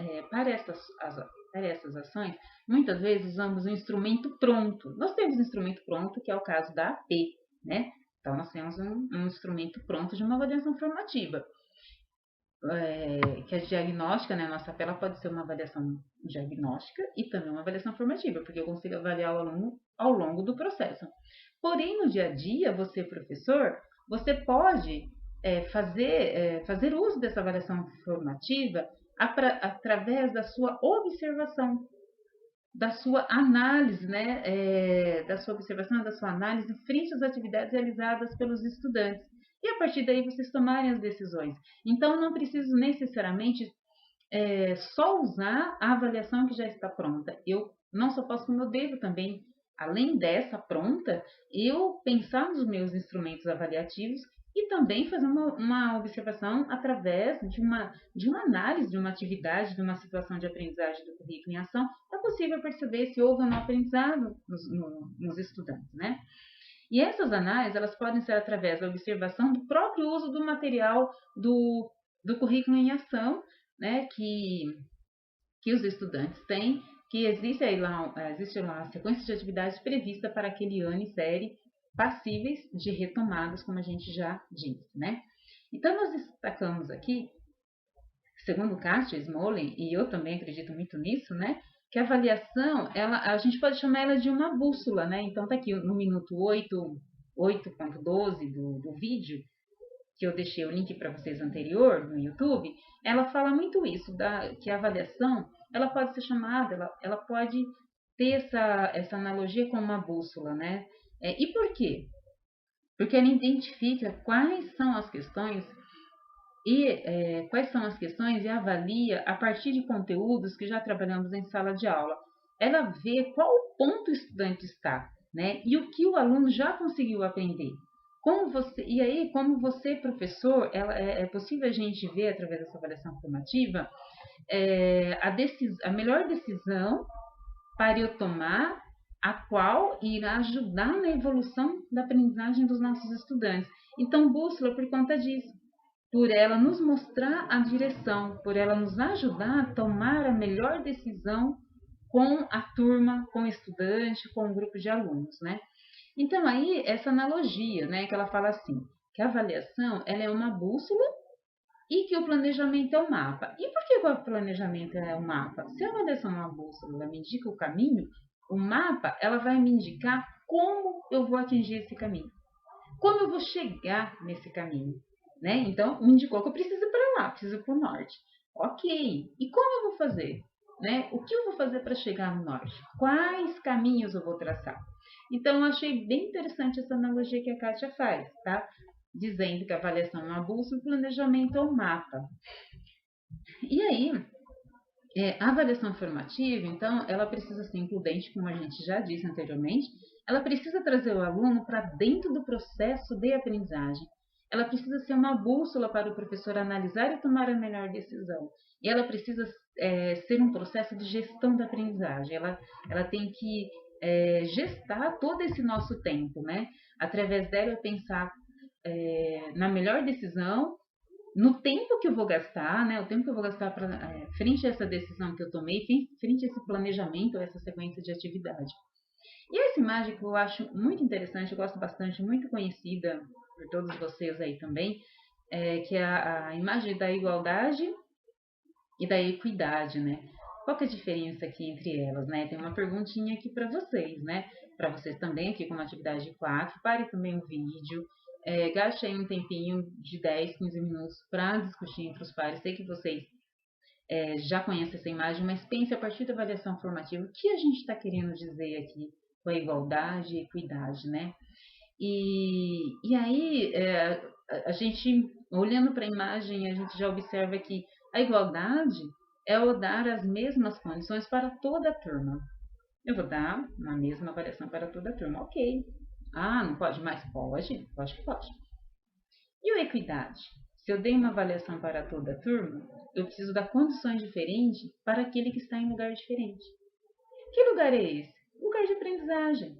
essas ações, muitas vezes usamos um instrumento pronto. Nós temos um instrumento pronto, que é o caso da AP, né? Então, nós temos um instrumento pronto de uma avaliação formativa. Que é diagnóstica, né? A nossa AP pode ser uma avaliação diagnóstica e também uma avaliação formativa, porque eu consigo avaliar o aluno ao longo do processo. Porém, no dia a dia, você, professor, você pode fazer uso dessa avaliação formativa através da sua observação, da sua análise, né? Da sua observação, da sua análise frente às atividades realizadas pelos estudantes. E a partir daí vocês tomarem as decisões. Então, não preciso necessariamente só usar a avaliação que já está pronta. Eu não só posso, como eu devo também, além dessa pronta, eu pensar nos meus instrumentos avaliativos e também fazer uma observação através de uma análise de uma atividade, de uma situação de aprendizagem do currículo em ação. É possível perceber se houve ou não aprendizado nos estudantes, né? E essas análises, elas podem ser através da observação do próprio uso do material do currículo em ação, né, que os estudantes têm, que existe lá a sequência de atividades prevista para aquele ano e série, passíveis de retomadas, como a gente já disse, né? Então, nós destacamos aqui, segundo Castro e Smolin, e eu também acredito muito nisso, né, que a avaliação, a gente pode chamar ela de uma bússola, né? Então, tá aqui no minuto 8.12 do vídeo, que eu deixei o link para vocês anterior no YouTube, ela fala muito isso, que a avaliação, ela pode ser chamada, ela pode ter essa analogia com uma bússola, né? E por quê? Porque ela identifica quais são as questões e avalia a partir de conteúdos que já trabalhamos em sala de aula. Ela vê qual ponto o estudante está, né? E o que o aluno já conseguiu aprender. Como você, professor, é possível a gente ver, através dessa avaliação formativa, a melhor decisão para eu tomar, a qual irá ajudar na evolução da aprendizagem dos nossos estudantes. Então, bússola por conta disso. por ela nos mostrar a direção, por ela nos ajudar a tomar a melhor decisão com a turma, com o estudante, com o grupo de alunos, né? Então, aí, essa analogia, né, que ela fala assim, que a avaliação, ela é uma bússola e que o planejamento é um mapa. E por que o planejamento é um mapa? Se a avaliação é uma bússola, ela me indica o caminho, o mapa, ela vai me indicar como eu vou atingir esse caminho, como eu vou chegar nesse caminho, né? Então, me indicou que eu preciso ir para lá, preciso ir para o norte. Ok, e como eu vou fazer? Né? O que eu vou fazer para chegar no norte? Quais caminhos eu vou traçar? Então, eu achei bem interessante essa analogia que a Kátia faz, tá? Dizendo que a avaliação é uma bússola e o planejamento é um mapa. E aí, a avaliação formativa, então, ela precisa ser includente, como a gente já disse anteriormente, ela precisa trazer o aluno para dentro do processo de aprendizagem. Ela precisa ser uma bússola para o professor analisar e tomar a melhor decisão. E ela precisa ser um processo de gestão da aprendizagem. Ela tem que gestar todo esse nosso tempo, né? Através dela, eu pensar na melhor decisão, no tempo que eu vou gastar, né? O tempo que eu vou gastar frente a essa decisão que eu tomei, frente a esse planejamento, a essa sequência de atividade. E essa imagem que eu acho muito interessante, eu gosto bastante, muito conhecida por todos vocês aí também, que é a imagem da igualdade e da equidade, né? Qual que é a diferença aqui entre elas, né? Tem uma perguntinha aqui para vocês, né? Para vocês também aqui como atividade 4, pare também o vídeo, gaste aí um tempinho de 10, 15 minutos para discutir entre os pares. Sei que vocês já conhecem essa imagem, mas pense a partir da avaliação formativa, o que a gente está querendo dizer aqui com a igualdade e equidade, né? E aí, a gente, olhando para a imagem, a gente já observa que a igualdade é o dar as mesmas condições para toda a turma. Eu vou dar uma mesma avaliação para toda a turma, ok. Ah, não pode mais? Pode, pode que pode. E a equidade? Se eu dei uma avaliação para toda a turma, eu preciso dar condições diferentes para aquele que está em lugar diferente. Que lugar é esse? Lugar de aprendizagem.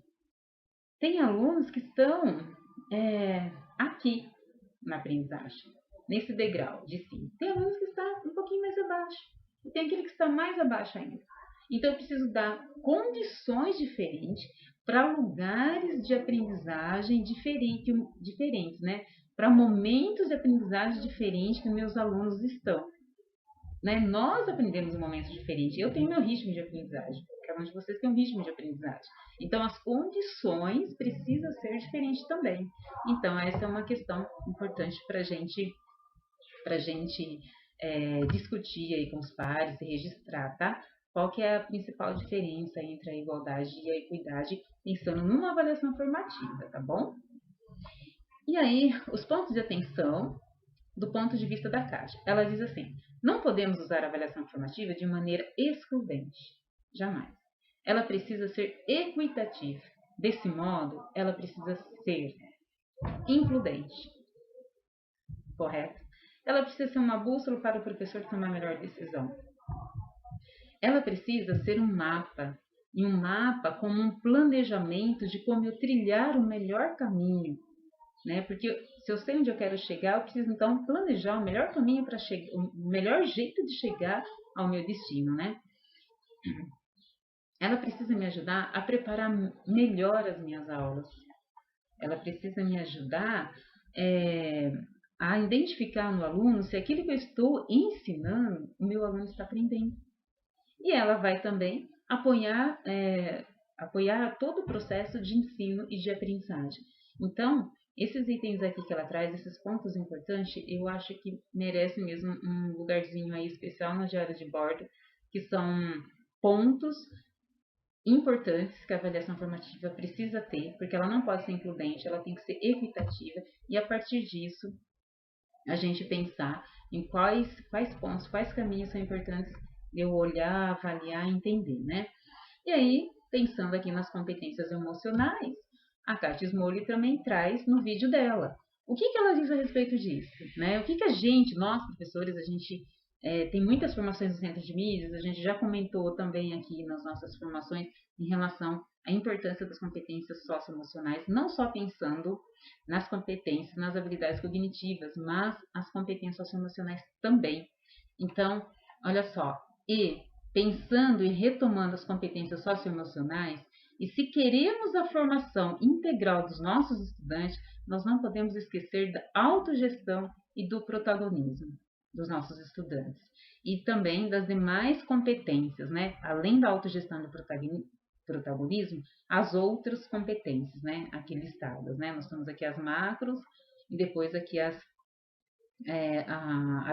Tem alunos que estão aqui na aprendizagem, nesse degrau de cima. Tem alunos que estão um pouquinho mais abaixo. E tem aquele que está mais abaixo ainda. Então, eu preciso dar condições diferentes para lugares de aprendizagem diferentes, né? Para momentos de aprendizagem diferentes que meus alunos estão. Né? Nós aprendemos em momentos diferentes. Eu tenho meu ritmo de aprendizagem. Cada um de vocês tem um ritmo de aprendizagem. Então, as condições precisam ser diferentes também. Então, essa é uma questão importante para a gente discutir aí com os pares e registrar, tá? Qual que é a principal diferença entre a igualdade e a equidade, pensando numa avaliação formativa, tá bom? E aí, os pontos de atenção do ponto de vista da Kátia. Ela diz assim, não podemos usar a avaliação formativa de maneira excludente, jamais. Ela precisa ser equitativa. Desse modo, ela precisa ser includente. Correto? Ela precisa ser uma bússola para o professor tomar a melhor decisão. Ela precisa ser um mapa, e um mapa como um planejamento de como eu trilhar o melhor caminho, né? Porque se eu sei onde eu quero chegar, eu preciso então planejar o melhor caminho para chegar, o melhor jeito de chegar ao meu destino, né? Ela precisa me ajudar a preparar melhor as minhas aulas. Ela precisa me ajudar a identificar no aluno se aquilo que eu estou ensinando, o meu aluno está aprendendo. E ela vai também apoiar todo o processo de ensino e de aprendizagem. Então, esses itens aqui que ela traz, esses pontos importantes, eu acho que merece mesmo um lugarzinho aí especial na diária de bordo, que são pontos importantes que a avaliação formativa precisa ter, porque ela não pode ser includente, ela tem que ser equitativa, e a partir disso, a gente pensar em quais pontos, quais caminhos são importantes eu olhar, avaliar e entender, né? E aí, pensando aqui nas competências emocionais, a Kátia Smoley também traz no vídeo dela. O que ela diz a respeito disso? Né? O que a gente, nós professores, a gente Tem muitas formações no centro de mídias, a gente já comentou também aqui nas nossas formações em relação à importância das competências socioemocionais, não só pensando nas competências, nas habilidades cognitivas, mas as competências socioemocionais também. Então, olha só, e pensando e retomando as competências socioemocionais, e se queremos a formação integral dos nossos estudantes, nós não podemos esquecer da autogestão e do protagonismo dos nossos estudantes. E também das demais competências, né? Além da autogestão e do protagonismo, as outras competências, né? Aqui listadas, né? Nós temos aqui as macros e depois aqui a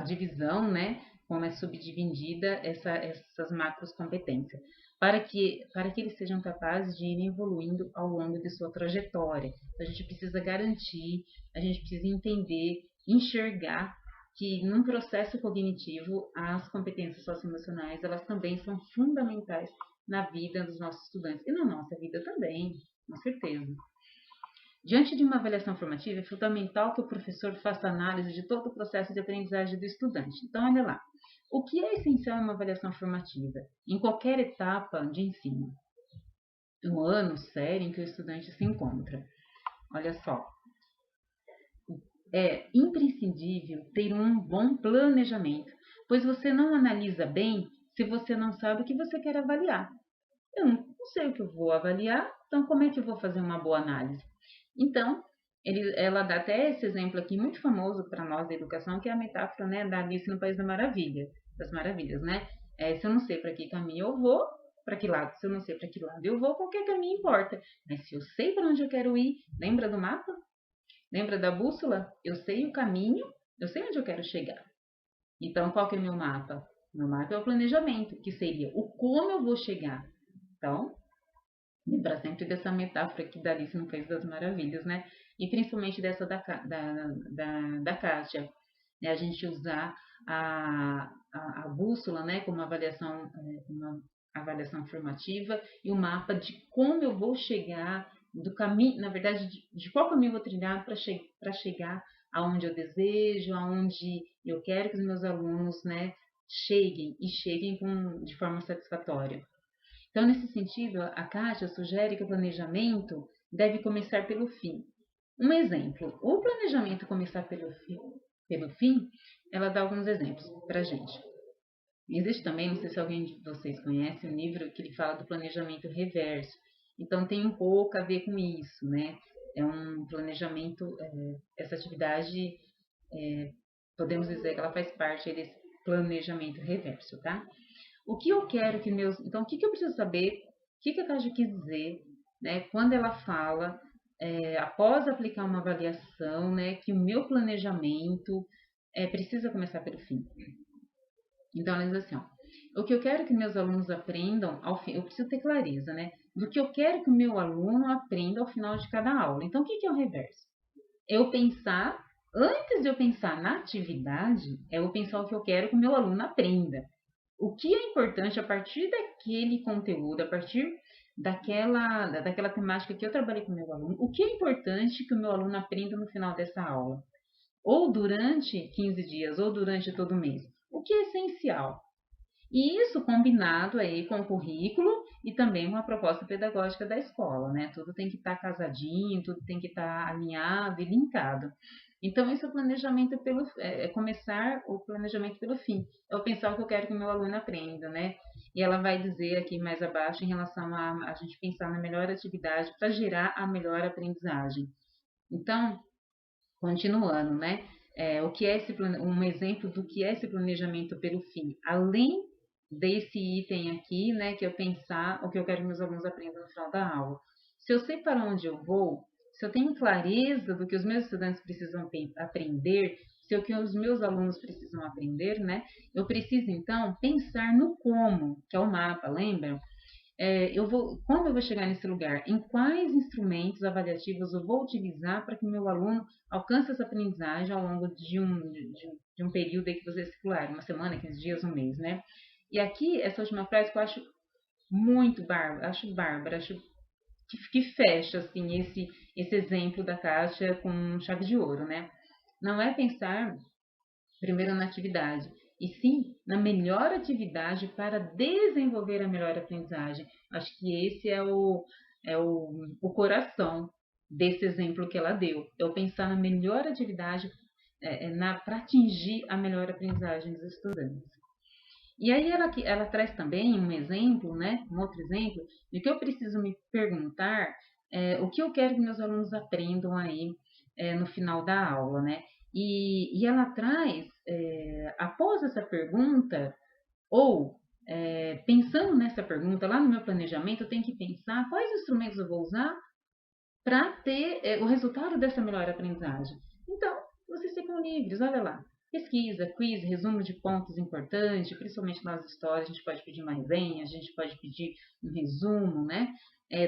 divisão, né? Como é subdividida essas macros competências, para que eles sejam capazes de ir evoluindo ao longo de sua trajetória. Então, a gente precisa garantir, a gente precisa entender, enxergar que num processo cognitivo as competências socioemocionais elas também são fundamentais na vida dos nossos estudantes e na nossa vida também, com certeza. Diante de uma avaliação formativa, é fundamental que o professor faça análise de todo o processo de aprendizagem do estudante. Então, olha lá. O que é essencial em uma avaliação formativa? Em qualquer etapa de ensino. No ano sério em que o estudante se encontra. Olha só. É imprescindível ter um bom planejamento, pois você não analisa bem se você não sabe o que você quer avaliar. Eu não sei o que eu vou avaliar, então como é que eu vou fazer uma boa análise? Então, ela dá até esse exemplo aqui muito famoso para nós da educação, que é a metáfora, né, da Alice no País das Maravilhas, né? Se eu não sei para que caminho eu vou, para que lado? Se eu não sei para que lado eu vou, qualquer caminho importa. Mas se eu sei para onde eu quero ir, lembra do mapa? Lembra da bússola? Eu sei o caminho, eu sei onde eu quero chegar. Então, qual que é o meu mapa? Meu mapa é o planejamento, que seria o como eu vou chegar. Então, lembrar sempre dessa metáfora aqui da Alice no País das Maravilhas, né? E principalmente dessa da Kátia. Né? A gente usar a bússola, né, como uma avaliação formativa e o mapa de como eu vou chegar, do caminho, na verdade, de qual caminho eu vou trilhar para chegar aonde eu desejo, aonde eu quero que os meus alunos, né, cheguem de forma satisfatória. Então, nesse sentido, a Kátia sugere que o planejamento deve começar pelo fim. Um exemplo, o planejamento começar pelo fim, ela dá alguns exemplos para a gente. Existe também, não sei se alguém de vocês conhece, um livro que ele fala do planejamento reverso. Então, tem um pouco a ver com isso, né? É um planejamento, essa atividade, podemos dizer que ela faz parte desse planejamento reverso, tá? O que eu quero que meus... Então, o que eu preciso saber? O que a Kátia quis dizer, né? Quando ela fala, após aplicar uma avaliação, né? Que o meu planejamento precisa começar pelo fim. Então, ela diz assim, ó, o que eu quero que meus alunos aprendam ao fim... Eu preciso ter clareza, né? Do que eu quero que o meu aluno aprenda ao final de cada aula. Então, o que é o reverso? Eu pensar... Antes de eu pensar na atividade, eu pensar o que eu quero que o meu aluno aprenda. O que é importante a partir daquele conteúdo, a partir daquela temática que eu trabalhei com o meu aluno, o que é importante que o meu aluno aprenda no final dessa aula? Ou durante 15 dias, ou durante todo o mês. O que é essencial? E isso combinado aí com o currículo e também com a proposta pedagógica da escola, né? Tudo tem que estar casadinho, tudo tem que estar alinhado e linkado. Então, esse é o planejamento começar o planejamento pelo fim. É o pensar o que eu quero que o meu aluno aprenda, né? E ela vai dizer aqui mais abaixo em relação a gente pensar na melhor atividade para gerar a melhor aprendizagem. Então, continuando, né? Um exemplo do que é esse planejamento pelo fim, além desse item aqui, né, que eu pensar o que eu quero que meus alunos aprendam no final da aula. Se eu sei para onde eu vou, se eu tenho clareza do que os meus estudantes precisam aprender, se o que os meus alunos precisam aprender, né, eu preciso então pensar no como, que é o mapa, lembram? Como eu vou chegar nesse lugar? Em quais instrumentos avaliativos eu vou utilizar para que o meu aluno alcance essa aprendizagem ao longo de um período aí que você circular, uma semana, 15 dias, um mês, né? E aqui, essa última frase que eu acho muito bárbara, acho que fecha, assim, esse exemplo da Kátia com chave de ouro, né? Não é pensar primeiro na atividade, e sim na melhor atividade para desenvolver a melhor aprendizagem. Acho que esse é o coração desse exemplo que ela deu. Eu pensar na melhor atividade para atingir a melhor aprendizagem dos estudantes. E aí ela traz também um exemplo, né, um outro exemplo, de que eu preciso me perguntar o que eu quero que meus alunos aprendam aí no final da aula, né? E ela traz, após essa pergunta, ou pensando nessa pergunta, lá no meu planejamento, eu tenho que pensar quais instrumentos eu vou usar para ter o resultado dessa melhor aprendizagem. Então, vocês ficam livres, olha lá. Pesquisa, quiz, resumo de pontos importantes, principalmente nas histórias, a gente pode pedir uma resenha, a gente pode pedir um resumo, né?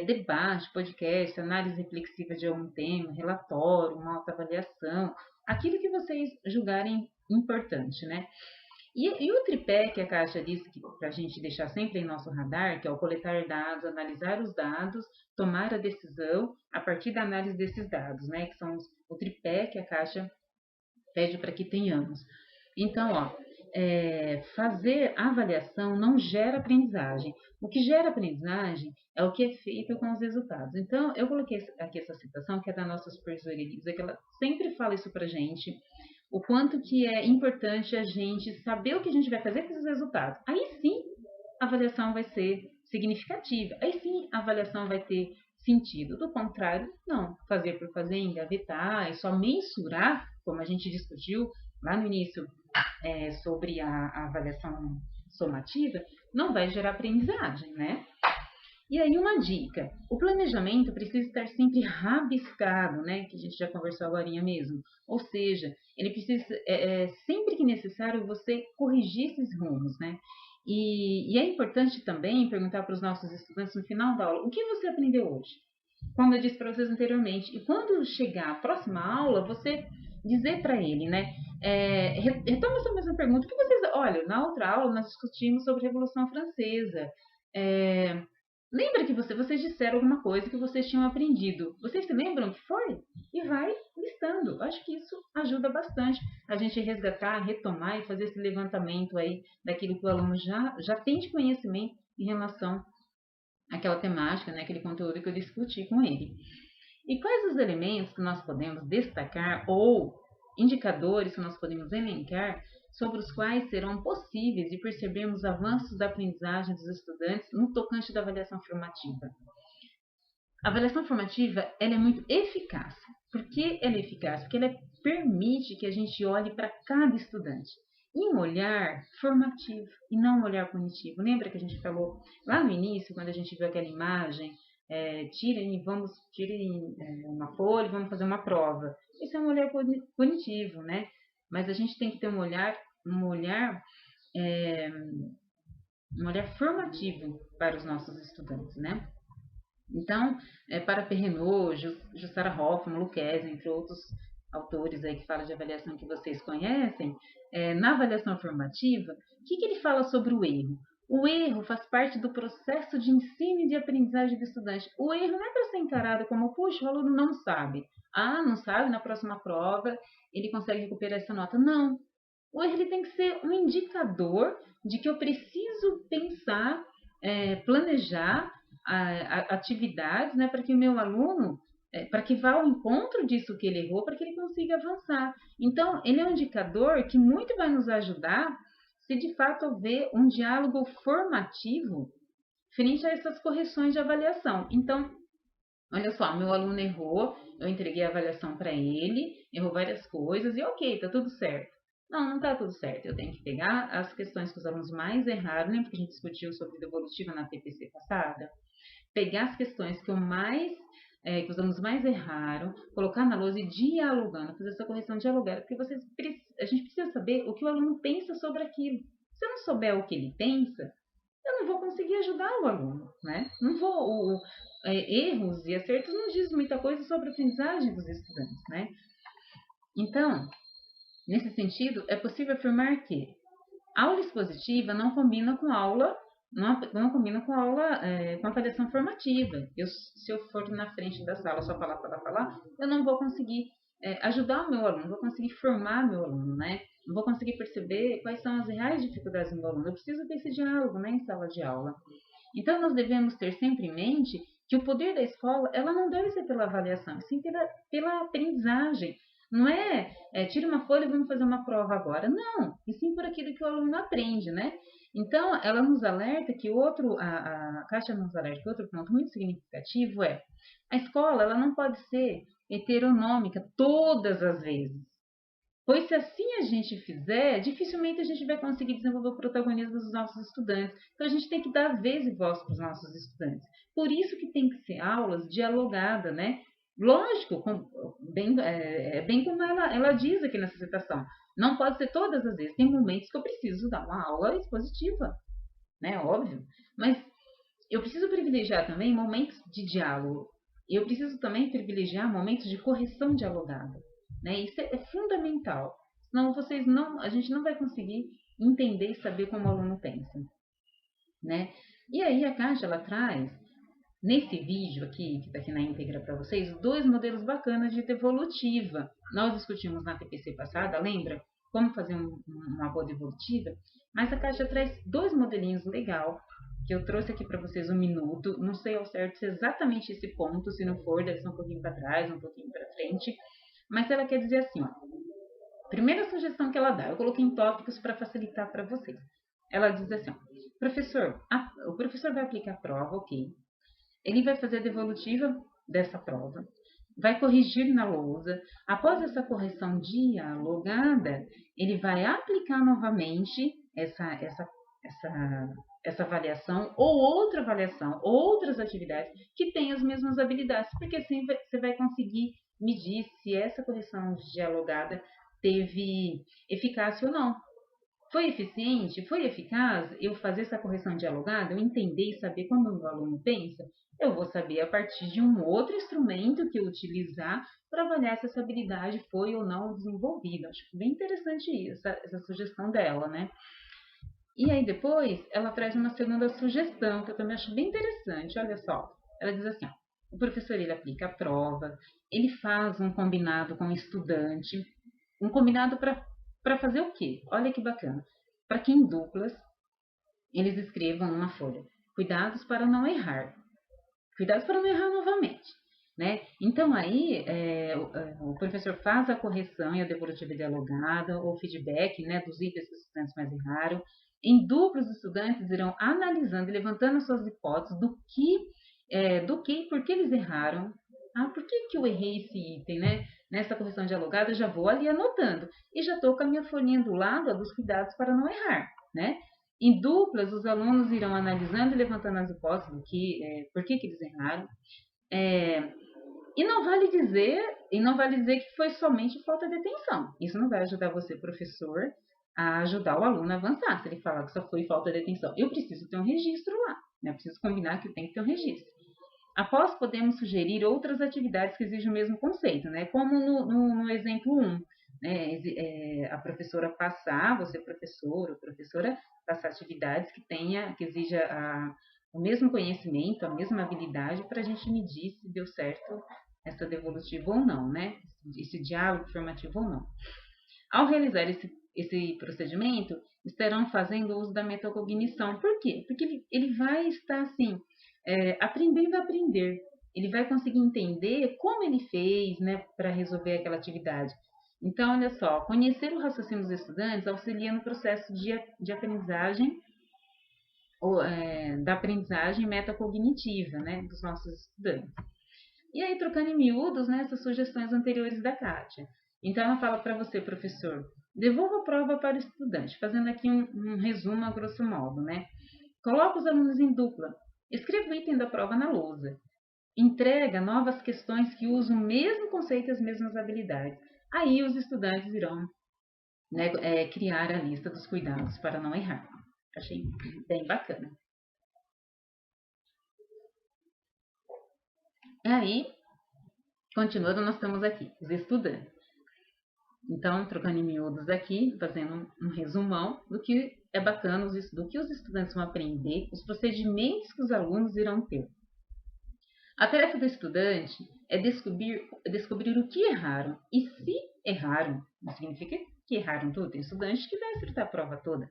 Debate, podcast, análise reflexiva de algum tema, relatório, uma autoavaliação, aquilo que vocês julgarem importante, né? E o tripé que a Kátia disse que para a gente deixar sempre em nosso radar, que é o coletar dados, analisar os dados, tomar a decisão a partir da análise desses dados, né? Que são o tripé que a Kátia pede para que tenhamos. Então, fazer avaliação não gera aprendizagem. O que gera aprendizagem é o que é feito com os resultados. Então, eu coloquei aqui essa citação, que é da nossa supervisora Elisa, que ela sempre fala isso para a gente, o quanto que é importante a gente saber o que a gente vai fazer com esses resultados. Aí sim, a avaliação vai ser significativa. Aí sim, a avaliação vai ter sentido. Do contrário, não. Fazer por fazer, engavetar e só mensurar, como a gente discutiu lá no início sobre a avaliação somativa, não vai gerar aprendizagem, né? E aí uma dica, o planejamento precisa estar sempre rabiscado, né? Que a gente já conversou agora mesmo. Ou seja, ele precisa, sempre que necessário, você corrigir esses rumos, né? E é importante também perguntar para os nossos estudantes no final da aula, o que você aprendeu hoje? Como eu disse para vocês anteriormente. E quando chegar a próxima aula, você dizer para ele, né? Retoma essa mesma pergunta. O que vocês... Olha, na outra aula nós discutimos sobre a Revolução Francesa. Lembra que vocês disseram alguma coisa que vocês tinham aprendido? Vocês se lembram o que foi? E vai listando. Acho que isso ajuda bastante a gente resgatar, retomar e fazer esse levantamento aí daquilo que o aluno já tem de conhecimento em relação àquela temática, né, aquele conteúdo que eu discuti com ele. E quais os elementos que nós podemos destacar ou indicadores que nós podemos elencar sobre os quais serão possíveis de percebermos avanços da aprendizagem dos estudantes no tocante da avaliação formativa? A avaliação formativa ela é muito eficaz. Por que ela é eficaz? Porque ela permite que a gente olhe para cada estudante em um olhar formativo e não um olhar punitivo. Lembra que a gente falou lá no início, quando a gente viu aquela imagem, tirem uma folha e vamos fazer uma prova. Isso é um olhar punitivo, né? Mas a gente tem que ter um olhar formativo para os nossos estudantes, né? Então, para Perrenot, Jussara Hoffmann, Lucchesi, entre outros autores aí que falam de avaliação que vocês conhecem, na avaliação formativa, o que ele fala sobre o erro? O erro faz parte do processo de ensino e de aprendizagem do estudante. O erro não é para ser encarado como, puxa, o aluno não sabe. Não sabe, na próxima prova ele consegue recuperar essa nota. Não. O erro ele tem que ser um indicador de que eu preciso pensar, planejar atividades, né, para que o meu aluno, para que vá ao encontro disso que ele errou, para que ele consiga avançar. Então, ele é um indicador que muito vai nos ajudar se de fato houver um diálogo formativo frente a essas correções de avaliação. Então, olha só, meu aluno errou, eu entreguei a avaliação para ele, errou várias coisas e ok, está tudo certo. Não está tudo certo. Eu tenho que pegar as questões que os alunos mais erraram, lembra que a gente discutiu sobre devolutiva na TPC passada? Pegar as questões que os alunos mais erraram, colocar na lousa e dialogando, fazer essa correção dialogada, porque a gente precisa saber o que o aluno pensa sobre aquilo. Se eu não souber o que ele pensa, eu não vou conseguir ajudar o aluno, né? Erros e acertos não dizem muita coisa sobre a aprendizagem dos estudantes, né? Então, nesse sentido, é possível afirmar que aula expositiva não combina com aula com avaliação formativa. Se eu for na frente da sala só falar, eu não vou conseguir ajudar o meu aluno, não vou conseguir formar meu aluno, né? Não vou conseguir perceber quais são as reais dificuldades do meu aluno. Eu preciso desse diálogo, né, em sala de aula. Então, nós devemos ter sempre em mente que o poder da escola, ela não deve ser pela avaliação, sim pela aprendizagem. Não tira uma folha e vamos fazer uma prova agora. Não, e sim por aquilo que o aluno aprende, né? Então, ela nos alerta que a Caixa nos alerta que outro ponto muito significativo a escola, ela não pode ser heteronômica todas as vezes. Pois se assim a gente fizer, dificilmente a gente vai conseguir desenvolver o protagonismo dos nossos estudantes. Então a gente tem que dar vez e voz para os nossos estudantes. Por isso que tem que ser aulas dialogadas, né? Lógico, bem como ela diz aqui nessa citação. Não pode ser todas as vezes. Tem momentos que eu preciso dar uma aula expositiva, né? Óbvio. Mas eu preciso privilegiar também momentos de diálogo. Eu preciso também privilegiar momentos de correção dialogada. Né? Isso é fundamental. Senão a gente não vai conseguir entender e saber como o aluno pensa. Né? E aí a Caixa ela traz, nesse vídeo aqui, que está aqui na íntegra para vocês, 2 modelos bacanas de devolutiva. Nós discutimos na TPC passada, lembra? Como fazer uma boa devolutiva. Mas a Caixa traz 2 modelinhos legal que eu trouxe aqui para vocês 1 minuto. Não sei ao certo se é exatamente esse ponto, se não for, deve ser um pouquinho para trás, um pouquinho para frente. Mas ela quer dizer assim, ó. Primeira sugestão que ela dá, eu coloquei em tópicos para facilitar para vocês. Ela diz assim, ó, o professor vai aplicar a prova, ok. Ele vai fazer a devolutiva dessa prova, vai corrigir na lousa. Após essa correção dialogada, ele vai aplicar novamente essa avaliação ou outra avaliação, outras atividades que têm as mesmas habilidades, porque assim você vai conseguir medir se essa correção dialogada teve eficácia ou não. Foi eficiente? Foi eficaz eu fazer essa correção dialogada? Eu entender e saber como o meu aluno pensa? Eu vou saber a partir de um outro instrumento que eu utilizar para avaliar se essa habilidade foi ou não desenvolvida. Acho bem interessante essa sugestão dela, né? E aí depois ela traz uma segunda sugestão que eu também acho bem interessante. Olha só, ela diz assim, ó, o professor ele aplica a prova, ele faz um combinado com o estudante, um combinado para fazer o quê? Olha que bacana. Para que em duplas eles escrevam numa folha, cuidados para não errar. Cuidados para não errar novamente. Né? Então aí o professor faz a correção e a devolutiva dialogada, ou feedback, né, dos itens que os estudantes mais erraram. Em duplas, os estudantes irão analisando e levantando suas hipóteses do que e por que eles erraram. Por que eu errei esse item, né? Nessa correção dialogada, eu já vou ali anotando. E já estou com a minha folhinha do lado dos cuidados para não errar, né? Em duplas, os alunos irão analisando e levantando as hipóteses do por que eles erraram. E não vale dizer que foi somente falta de atenção. Isso não vai ajudar você, professor, a ajudar o aluno a avançar. Se ele falar que só foi falta de atenção, eu preciso ter um registro lá. Né? Eu preciso combinar que eu tenho que ter um registro. Após, podemos sugerir outras atividades que exigem o mesmo conceito, né? Como no exemplo 1. Né? A professora passar, você professor ou professora, passar atividades que exija o mesmo conhecimento, a mesma habilidade para a gente medir se deu certo essa devolutiva ou não, né? Esse diálogo formativo ou não. Ao realizar esse procedimento, estarão fazendo uso da metacognição. Por quê? Porque ele vai estar, assim, aprendendo a aprender. Ele vai conseguir entender como ele fez, né, para resolver aquela atividade. Então, olha só, conhecer o raciocínio dos estudantes auxilia no processo de aprendizagem, da aprendizagem metacognitiva, né, dos nossos estudantes. E aí, trocando em miúdos, né, essas sugestões anteriores da Kátia. Então, ela fala para você, professor, devolva a prova para o estudante, fazendo aqui um resumo a grosso modo, né? Coloca os alunos em dupla, escreva o item da prova na lousa, entrega novas questões que usam o mesmo conceito e as mesmas habilidades. Aí, os estudantes irão, né, criar a lista dos cuidados para não errar. Achei bem bacana. E aí, continuando, nós estamos aqui, os estudantes. Então, trocando em miúdos aqui, fazendo um resumão do que é bacana, do que os estudantes vão aprender, os procedimentos que os alunos irão ter. A tarefa do estudante é descobrir o que erraram. E se erraram, não significa que erraram tudo. Tem estudante que vai acertar a prova toda.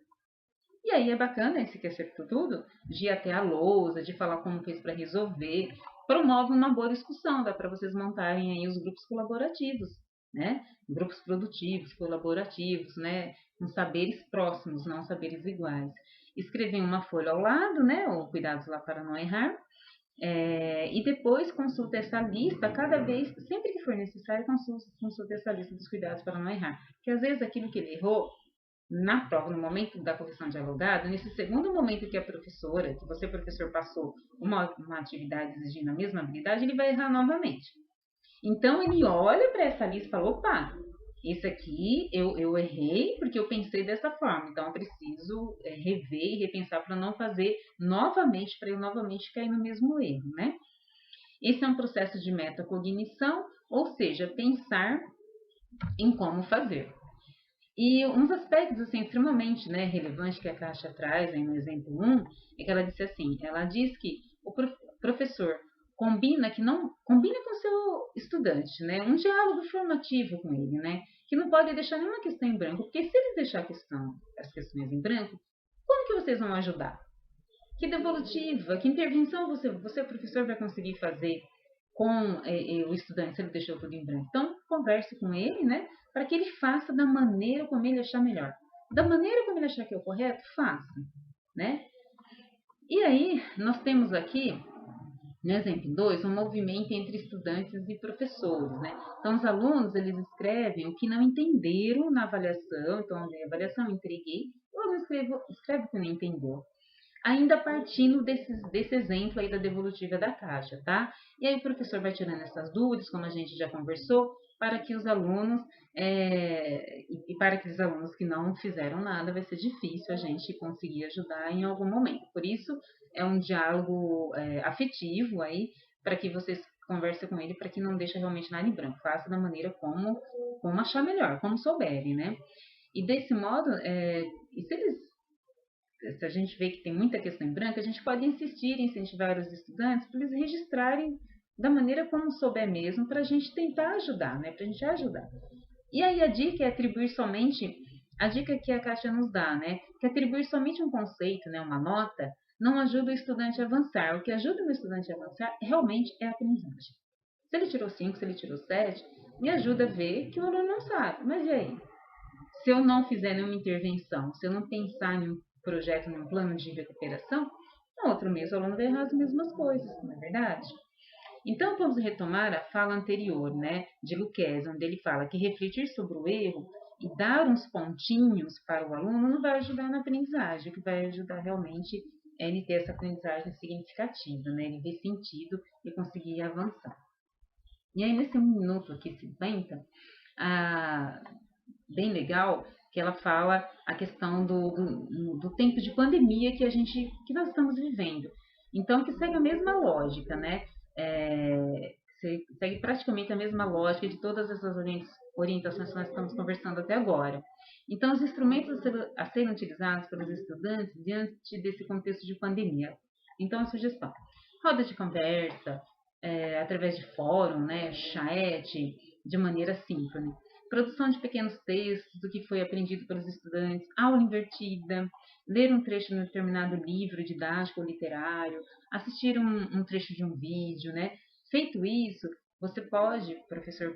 E aí é bacana esse que acertou tudo, de ir até a lousa, de falar como fez para resolver. Promove uma boa discussão, dá para vocês montarem aí os grupos colaborativos, né? Grupos produtivos, colaborativos, né? Com saberes próximos, não saberes iguais. Escrever uma folha ao lado, né? Ou cuidados lá para não errar. E depois consulta essa lista cada vez, sempre que for necessário, consulta essa lista dos cuidados para não errar. Porque às vezes aquilo que ele errou na prova, no momento da correção dialogada, nesse segundo momento que a professora, que você, professor, passou uma atividade exigindo a mesma habilidade, ele vai errar novamente. Então, ele olha para essa lista e fala, opa, esse aqui eu errei porque eu pensei dessa forma, então eu preciso rever e repensar para não fazer novamente, para eu novamente cair no mesmo erro, né? Esse é um processo de metacognição, ou seja, pensar em como fazer. E uns aspectos assim, extremamente relevantes que a Caixa traz aí no exemplo 1, é que ela disse assim, ela diz que o professor combina com o seu estudante, né? Um diálogo formativo com ele, né? Que não pode deixar nenhuma questão em branco, porque se ele deixar as questões em branco, como que vocês vão ajudar? Que devolutiva, que intervenção você professor, vai conseguir fazer com o estudante se ele deixou tudo em branco? Então, converse com ele, né? Para que ele faça da maneira como ele achar melhor. Da maneira como ele achar que é o correto, faça, né? E aí, nós temos aqui, no exemplo 2, um movimento entre estudantes e professores, né? Então, os alunos, eles escrevem o que não entenderam na avaliação. Então, a avaliação eu entreguei, o aluno escreve o que não entendeu. Ainda partindo desse exemplo aí da devolutiva da Caixa, tá? E aí o professor vai tirando essas dúvidas, como a gente já conversou, para que os alunos, e para aqueles alunos que não fizeram nada, vai ser difícil a gente conseguir ajudar em algum momento. Por isso, é um diálogo afetivo aí, para que vocês conversem com ele, para que não deixe realmente nada em branco. Faça da maneira como achar melhor, como souberem, né? E desse modo, se a gente vê que tem muita questão em branco, a gente pode insistir, incentivar os estudantes para eles registrarem da maneira como souber mesmo, para a gente tentar ajudar, né? Para a gente ajudar. E aí a dica é atribuir somente, a dica que a Caixa nos dá, né? Que atribuir somente um conceito, né? Uma nota, não ajuda o estudante a avançar. O que ajuda o estudante a avançar realmente é a aprendizagem. Se ele tirou 5, se ele tirou 7, me ajuda a ver que o aluno não sabe. Mas e aí? Se eu não fizer nenhuma intervenção, se eu não pensar em um projeto, em um plano de recuperação, no outro mês o aluno vai errar as mesmas coisas, não é verdade? Então, vamos retomar a fala anterior, né, de Lucchesi, onde ele fala que refletir sobre o erro e dar uns pontinhos para o aluno não vai ajudar na aprendizagem. O que vai ajudar realmente é ele ter essa aprendizagem significativa, né, ele ver sentido e conseguir avançar. E aí, nesse minuto aqui, 50, bem legal, que ela fala a questão do tempo de pandemia que nós estamos vivendo. Então, que segue a mesma lógica, né? Segue praticamente a mesma lógica de todas essas orientações que nós estamos conversando até agora. Então, os instrumentos a serem utilizados pelos estudantes diante desse contexto de pandemia. Então, a sugestão: roda de conversa, através de fórum, né, chat, de maneira síncrona. Produção de pequenos textos do que foi aprendido pelos estudantes, aula invertida, ler um trecho de um determinado livro didático ou literário, assistir um trecho de um vídeo, né? Feito isso, você pode, professor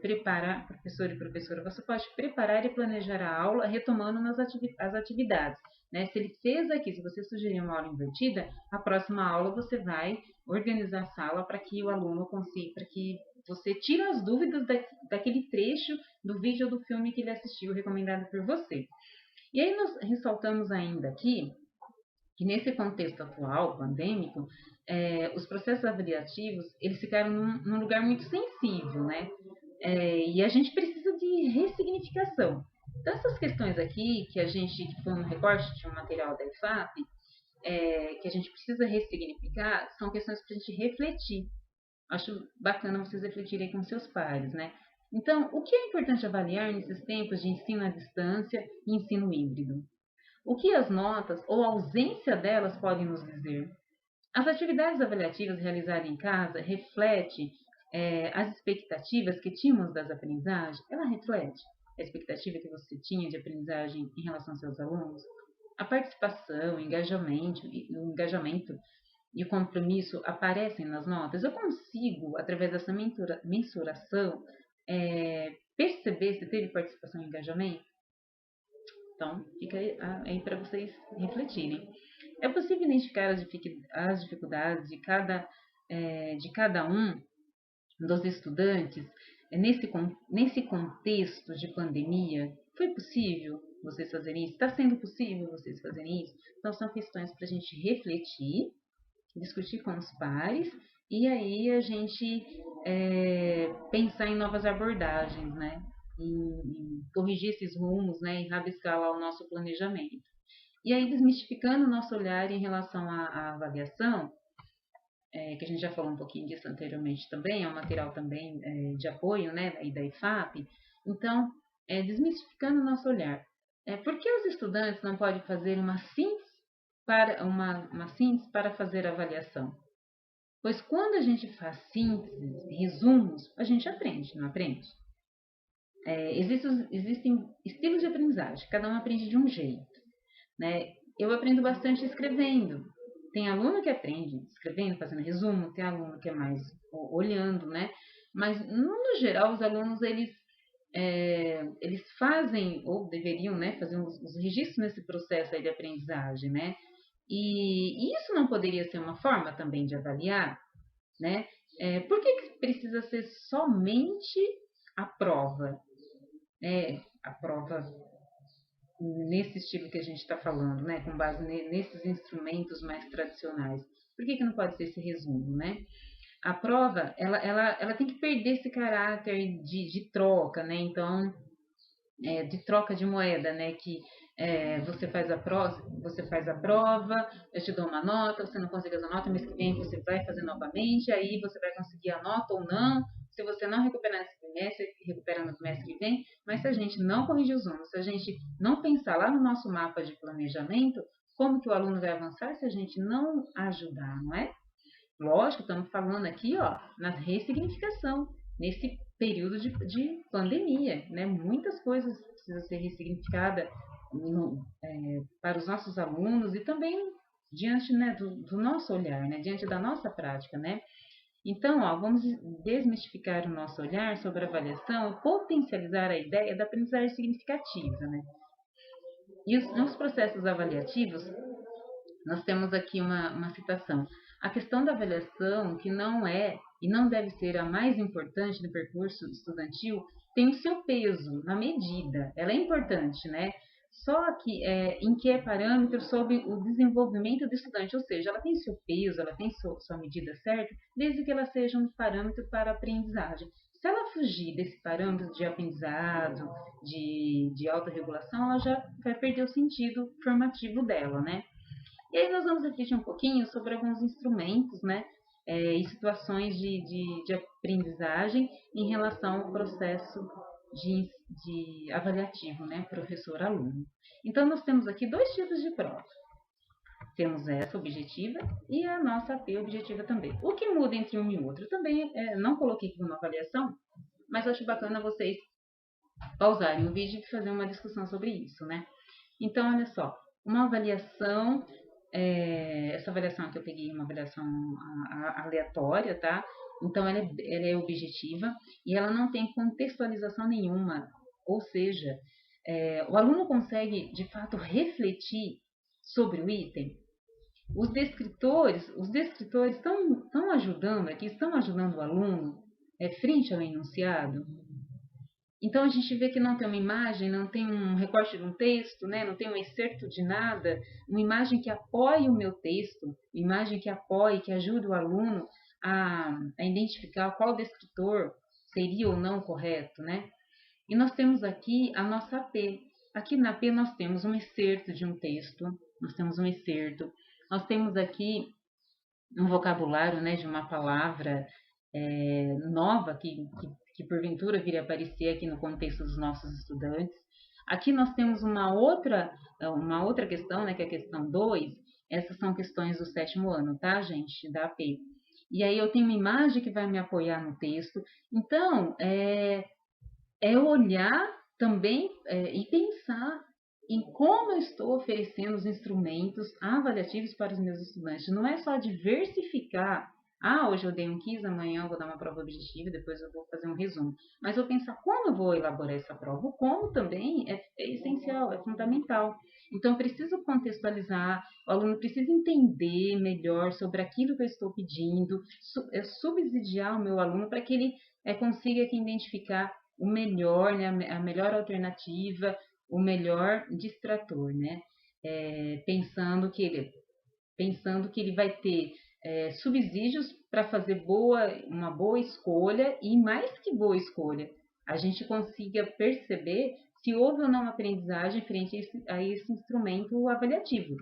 e professora, você pode preparar e planejar a aula retomando as atividades. Né? Se ele fez aqui, se você sugerir uma aula invertida, a próxima aula você vai organizar a sala para que o aluno consiga, para que você tire as dúvidas daquele trecho do vídeo ou do filme que ele assistiu, recomendado por você. E aí nós ressaltamos ainda aqui que nesse contexto atual, pandêmico, os processos avaliativos, eles ficaram num lugar muito sensível, né? E a gente precisa de ressignificação. Então, essas questões aqui, que foi um recorte de um material da IFAP, que a gente precisa ressignificar, são questões para a gente refletir. Acho bacana vocês refletirem com seus pares, né? Então, o que é importante avaliar nesses tempos de ensino à distância e ensino híbrido? O que as notas ou a ausência delas podem nos dizer? As atividades avaliativas realizadas em casa refletem as expectativas que tínhamos das aprendizagens? Ela reflete a expectativa que você tinha de aprendizagem em relação aos seus alunos? A participação, o engajamento e o compromisso aparecem nas notas? Eu consigo, através dessa mensuração, perceber se teve participação e engajamento? Então, fica aí para vocês refletirem. É possível identificar as dificuldades de cada um dos estudantes nesse contexto de pandemia? Foi possível vocês fazerem isso? Está sendo possível vocês fazerem isso? Então, são questões para a gente refletir, discutir com os pares e aí a gente pensar em novas abordagens, né? Em corrigir esses rumos, né? E rabiscar lá o nosso planejamento. E aí, desmistificando o nosso olhar em relação à avaliação, que a gente já falou um pouquinho disso anteriormente também, é um material também de apoio, né, e da IFAP. Então, desmistificando o nosso olhar. Por que os estudantes não podem fazer uma síntese para fazer avaliação? Pois quando a gente faz sínteses, resumos, a gente aprende, não aprende? Existem estilos de aprendizagem, cada um aprende de um jeito, né? Eu aprendo bastante escrevendo. Tem aluno que aprende escrevendo, fazendo resumo, tem aluno que é mais olhando, né? Mas, no geral, os alunos, eles fazem, ou deveriam, né, fazer os registros nesse processo aí de aprendizagem, né? E isso não poderia ser uma forma também de avaliar, né? Por que precisa ser somente a prova? A prova nesse estilo que a gente está falando, né? Com base nesses instrumentos mais tradicionais. Por que não pode ser esse resumo, né? A prova, ela tem que perder esse caráter de troca, né? Então, de troca de moeda, né? Que você faz a prova, eu te dou uma nota, você não consegue essa nota, mês que vem você vai fazer novamente, aí você vai conseguir a nota ou não. Se você não recuperar nesse trimestre, recupera no trimestre que vem. Mas se a gente não corrigir os números, se a gente não pensar lá no nosso mapa de planejamento, como que o aluno vai avançar se a gente não ajudar, não é? Lógico, estamos falando aqui, ó, na ressignificação, nesse período de pandemia, né? Muitas coisas precisam ser ressignificadas para os nossos alunos e também diante, né, do nosso olhar, né? Diante da nossa prática, né? Então, ó, vamos desmistificar o nosso olhar sobre a avaliação e potencializar a ideia da aprendizagem significativa, né? E nos processos avaliativos, nós temos aqui uma citação. A questão da avaliação, que não é e não deve ser a mais importante no percurso estudantil, tem o seu peso na medida. Ela é importante, né? Só que em que é parâmetro sobre o desenvolvimento do estudante, ou seja, ela tem seu peso, ela tem sua medida certa, desde que ela seja um parâmetro para a aprendizagem. Se ela fugir desse parâmetro de aprendizado, de autorregulação, ela já vai perder o sentido formativo dela, né? E aí nós vamos refletir um pouquinho sobre alguns instrumentos, né, e situações de aprendizagem em relação ao processo de avaliativo, né, professor-aluno. Então, nós temos aqui dois tipos de prova. Temos essa objetiva e a nossa AP objetiva também. O que muda entre um e outro? Eu também não coloquei aqui uma avaliação, mas acho bacana vocês pausarem o vídeo e fazer uma discussão sobre isso, né? Então, olha só, uma avaliação, essa avaliação que eu peguei é uma avaliação aleatória, tá? Então, ela é objetiva e ela não tem contextualização nenhuma, ou seja, o aluno consegue, de fato, refletir sobre o item. Os descritores estão ajudando aqui, estão ajudando o aluno frente ao enunciado. Então, a gente vê que não tem uma imagem, não tem um recorte de um texto, né? Não tem um excerto de nada, uma imagem que apoie o meu texto, uma imagem que apoie, que ajude o aluno a identificar qual descritor seria ou não correto, né? E nós temos aqui a nossa AP. Aqui na AP nós temos um excerto de um texto, nós temos aqui um vocabulário, né, de uma palavra nova que porventura viria a aparecer aqui no contexto dos nossos estudantes. Aqui nós temos uma outra questão, né, que é a questão 2, Essas são questões do 7º ano, tá, gente? Da AP. E aí eu tenho uma imagem que vai me apoiar no texto. Então, olhar também e pensar em como eu estou oferecendo os instrumentos avaliativos para os meus estudantes. Não é só diversificar, hoje eu dei um quiz, amanhã eu vou dar uma prova objetiva, depois eu vou fazer um resumo. Mas eu pensar como eu vou elaborar essa prova, o como também é essencial, é fundamental. Então, eu preciso contextualizar, o aluno precisa entender melhor sobre aquilo que eu estou pedindo, subsidiar o meu aluno para que ele consiga aqui identificar o melhor, né, a melhor alternativa, o melhor distrator, né? Pensando que ele vai ter subsídios para fazer uma boa escolha e mais que boa escolha, a gente consiga perceber se houve ou não aprendizagem frente a esse instrumento avaliativo.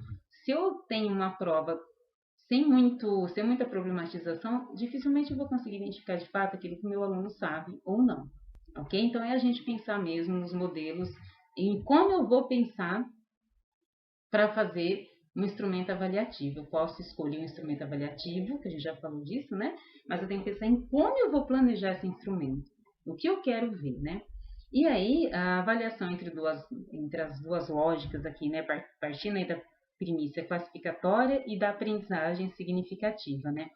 Se eu tenho uma prova sem muita problematização, dificilmente eu vou conseguir identificar de fato aquilo que o meu aluno sabe ou não. Ok? Então, é a gente pensar mesmo nos modelos, em como eu vou pensar para fazer um instrumento avaliativo. Eu posso escolher um instrumento avaliativo, que a gente já falou disso, né? Mas eu tenho que pensar em como eu vou planejar esse instrumento, o que eu quero ver, né? E aí, a avaliação entre as duas lógicas aqui, né? Partindo aí da primícia classificatória e da aprendizagem significativa, né?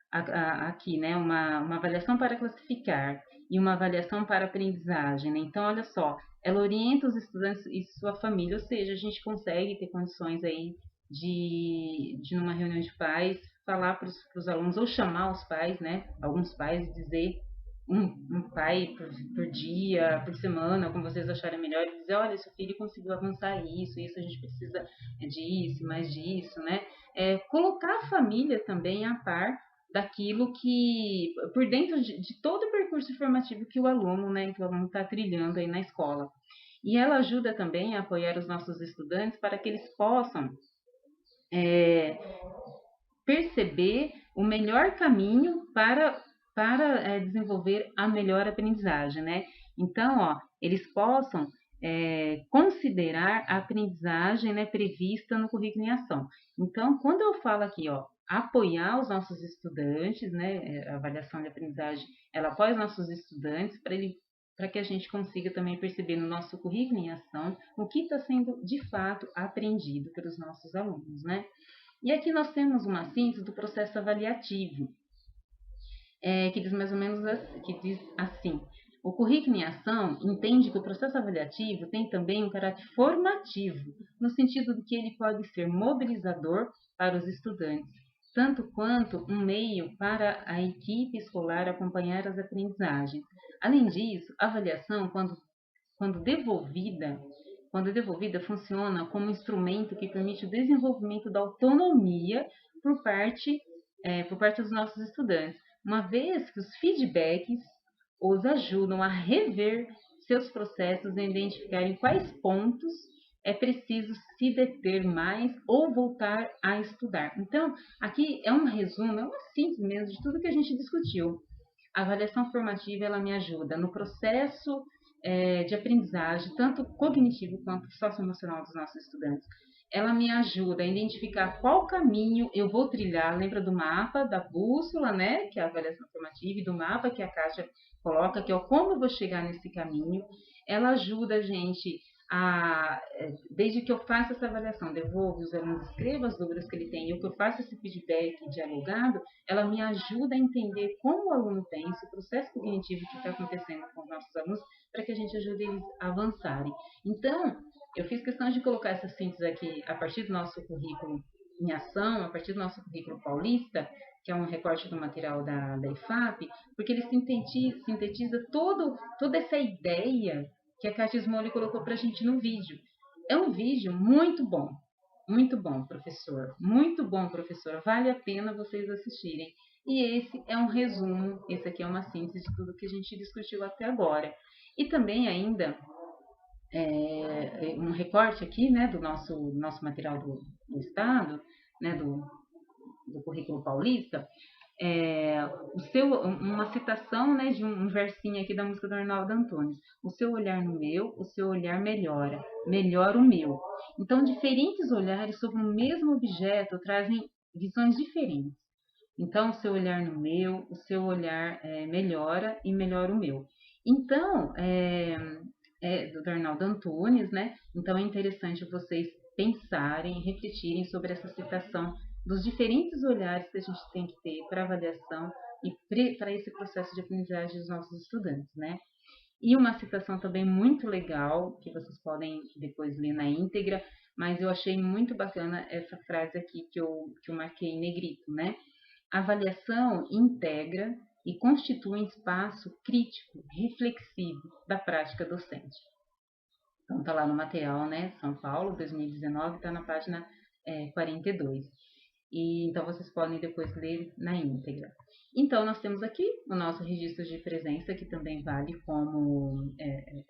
Aqui, né? Uma avaliação para classificar e uma avaliação para aprendizagem, né? Então, olha só, ela orienta os estudantes e sua família, ou seja, a gente consegue ter condições aí de numa reunião de pais, falar para os alunos, ou chamar os pais, né? Alguns pais, dizer um pai por dia, por semana, como vocês acharem melhor, e dizer, olha, seu filho conseguiu avançar isso, a gente precisa disso, mais disso, né? Colocar a família também a par daquilo que, por dentro de todo o percurso formativo que o aluno, né, que o aluno está trilhando aí na escola. E ela ajuda também a apoiar os nossos estudantes para que eles possam perceber o melhor caminho para desenvolver a melhor aprendizagem, né? Então, eles possam considerar a aprendizagem, né, prevista no currículo em ação. Então, quando eu falo aqui, apoiar os nossos estudantes, né, a avaliação de aprendizagem, ela apoia os nossos estudantes para que a gente consiga também perceber no nosso currículo em ação o que está sendo de fato aprendido pelos nossos alunos, né? E aqui nós temos uma síntese do processo avaliativo, que diz mais ou menos assim. O currículo em ação entende que o processo avaliativo tem também um caráter formativo, no sentido de que ele pode ser mobilizador para os estudantes, tanto quanto um meio para a equipe escolar acompanhar as aprendizagens. Além disso, a avaliação, quando devolvida, funciona como instrumento que permite o desenvolvimento da autonomia por parte dos nossos estudantes, uma vez que os feedbacks os ajudam a rever seus processos e identificar em quais pontos é preciso se deter mais ou voltar a estudar. Então, aqui é um resumo, é uma síntese mesmo de tudo que a gente discutiu. A avaliação formativa, ela me ajuda no processo de aprendizagem, tanto cognitivo quanto socioemocional dos nossos estudantes. Ela me ajuda a identificar qual caminho eu vou trilhar. Lembra do mapa, da bússola, né? Que é a avaliação formativa, e do mapa que a Kátia coloca, que é como eu vou chegar nesse caminho. Ela ajuda a gente desde que eu faça essa avaliação, devolvo, os alunos escrevam as dúvidas que ele tem, e que eu faço esse feedback dialogado, ela me ajuda a entender como o aluno pensa, o processo cognitivo que está acontecendo com os nossos alunos, para que a gente ajude eles a avançarem. Então, eu fiz questão de colocar essa síntese aqui a partir do nosso currículo em ação, a partir do nosso currículo paulista, que é um recorte do material da IFAP, porque ele sintetiza toda essa ideia que a Kátia Smolli colocou para a gente no vídeo. É um vídeo muito bom, professor, muito bom, professora, vale a pena vocês assistirem. E esse é um resumo, esse aqui é uma síntese de tudo que a gente discutiu até agora. E também ainda um recorte aqui, né, do nosso material do Estado, né, do currículo paulista, uma citação, né, de um versinho aqui da música do Arnaldo Antunes. O seu olhar no meu, o seu olhar melhora o meu. Então, diferentes olhares sobre o mesmo objeto trazem visões diferentes. Então, o seu olhar no meu, o seu olhar melhora e melhora o meu. Então, do Arnaldo Antunes, né? Então, é interessante vocês pensarem, refletirem sobre essa citação dos diferentes olhares que a gente tem que ter para avaliação e para esse processo de aprendizagem dos nossos estudantes, né? E uma citação também muito legal, que vocês podem depois ler na íntegra, mas eu achei muito bacana essa frase aqui que eu marquei em negrito, né? A avaliação integra e constitui um espaço crítico, reflexivo da prática docente. Então, está lá no material, né? São Paulo, 2019, está na página 42. Então, vocês podem depois ler na íntegra. Então, nós temos aqui o nosso registro de presença, que também vale como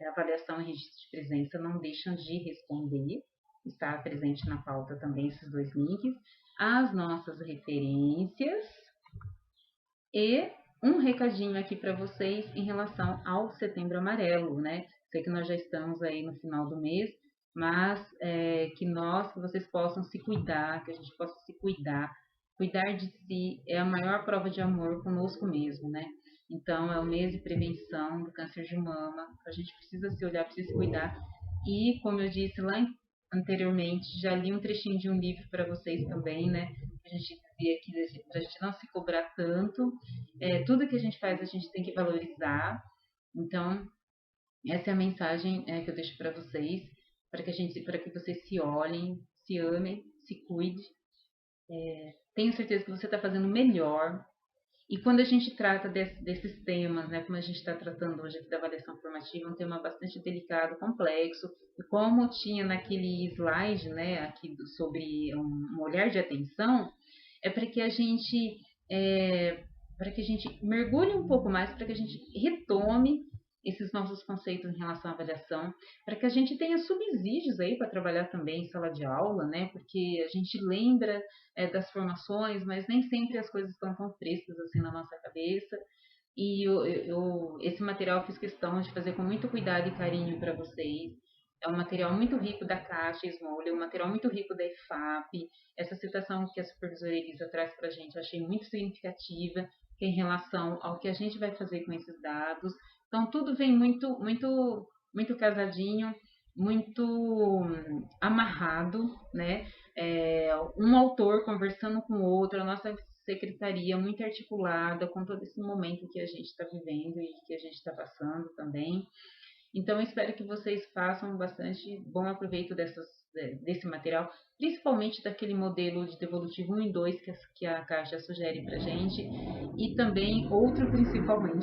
avaliação e registro de presença, não deixam de responder. Está presente na pauta também esses dois links. As nossas referências e um recadinho aqui para vocês em relação ao Setembro Amarelo, né? Sei que nós já estamos aí no final do mês, mas que vocês possam se cuidar, que a gente possa se cuidar. Cuidar de si é a maior prova de amor conosco mesmo, né? Então, é o mês de prevenção do câncer de mama. A gente precisa se olhar, precisa se cuidar. E, como eu disse lá anteriormente, já li um trechinho de um livro para vocês também, né? A gente dizia que para a gente não se cobrar tanto. Tudo que a gente faz, a gente tem que valorizar. Então, essa é a mensagem que eu deixo para vocês, para que vocês se olhem, se amem, se cuidem. Tenho certeza que você está fazendo melhor. E quando a gente trata desses temas, né, como a gente está tratando hoje aqui da avaliação formativa, um tema bastante delicado, complexo, e como tinha naquele slide, né, aqui sobre um olhar de atenção, é para que a gente mergulhe um pouco mais, para que a gente retome esses nossos conceitos em relação à avaliação, para que a gente tenha subsídios aí para trabalhar também em sala de aula, né? Porque a gente lembra das formações, mas nem sempre as coisas estão tão frescas assim na nossa cabeça. E esse material eu fiz questão de fazer com muito cuidado e carinho para vocês. É um material muito rico da Caixa Small, é um material muito rico da EFAP. Essa citação que a supervisora Elisa traz para a gente, eu achei muito significativa, que é em relação ao que a gente vai fazer com esses dados. Então, tudo vem muito, muito, muito casadinho, muito amarrado, né? Um autor conversando com o outro, a nossa secretaria muito articulada com todo esse momento que a gente está vivendo e que a gente está passando também. Então, eu espero que vocês façam bastante bom aproveito desse material, principalmente daquele modelo de devolutivo 1 e 2 que a Caixa sugere para a gente, e também outro ponto principal, né,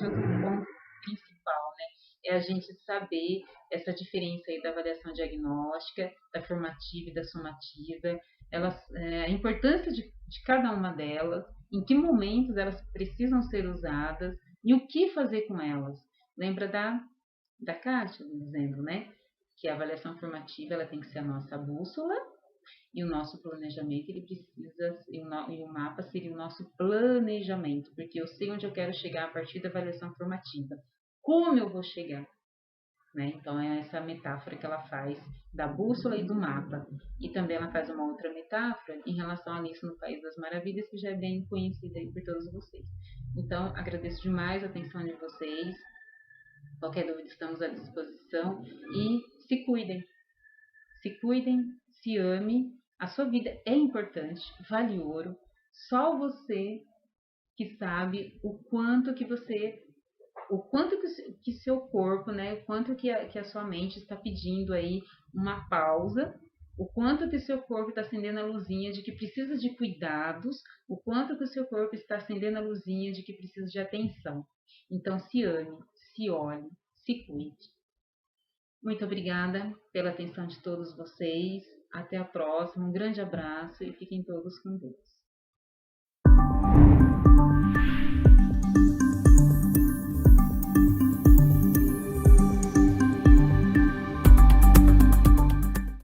é a gente saber essa diferença aí da avaliação diagnóstica, da formativa e da somativa, a importância de cada uma delas, em que momentos elas precisam ser usadas e o que fazer com elas. Lembra da Kátia, dizendo, né, que a avaliação formativa ela tem que ser a nossa bússola e o nosso planejamento ele precisa e o mapa seria o nosso planejamento, porque eu sei onde eu quero chegar a partir da avaliação formativa. Como eu vou chegar? Né? Então é essa metáfora que ela faz da bússola e do mapa. E também ela faz uma outra metáfora em relação a Alice no País das Maravilhas, que já é bem conhecida aí por todos vocês. Então, agradeço demais a atenção de vocês. Qualquer dúvida, estamos à disposição. E se cuidem, se amem. A sua vida é importante, vale ouro. Só você que sabe o quanto que seu corpo, né, o quanto que a sua mente está pedindo aí uma pausa, o quanto que o seu corpo está acendendo a luzinha de que precisa de cuidados, o quanto que o seu corpo está acendendo a luzinha de que precisa de atenção. Então, se ame, se olhe, se cuide. Muito obrigada pela atenção de todos vocês. Até a próxima. Um grande abraço e fiquem todos com Deus.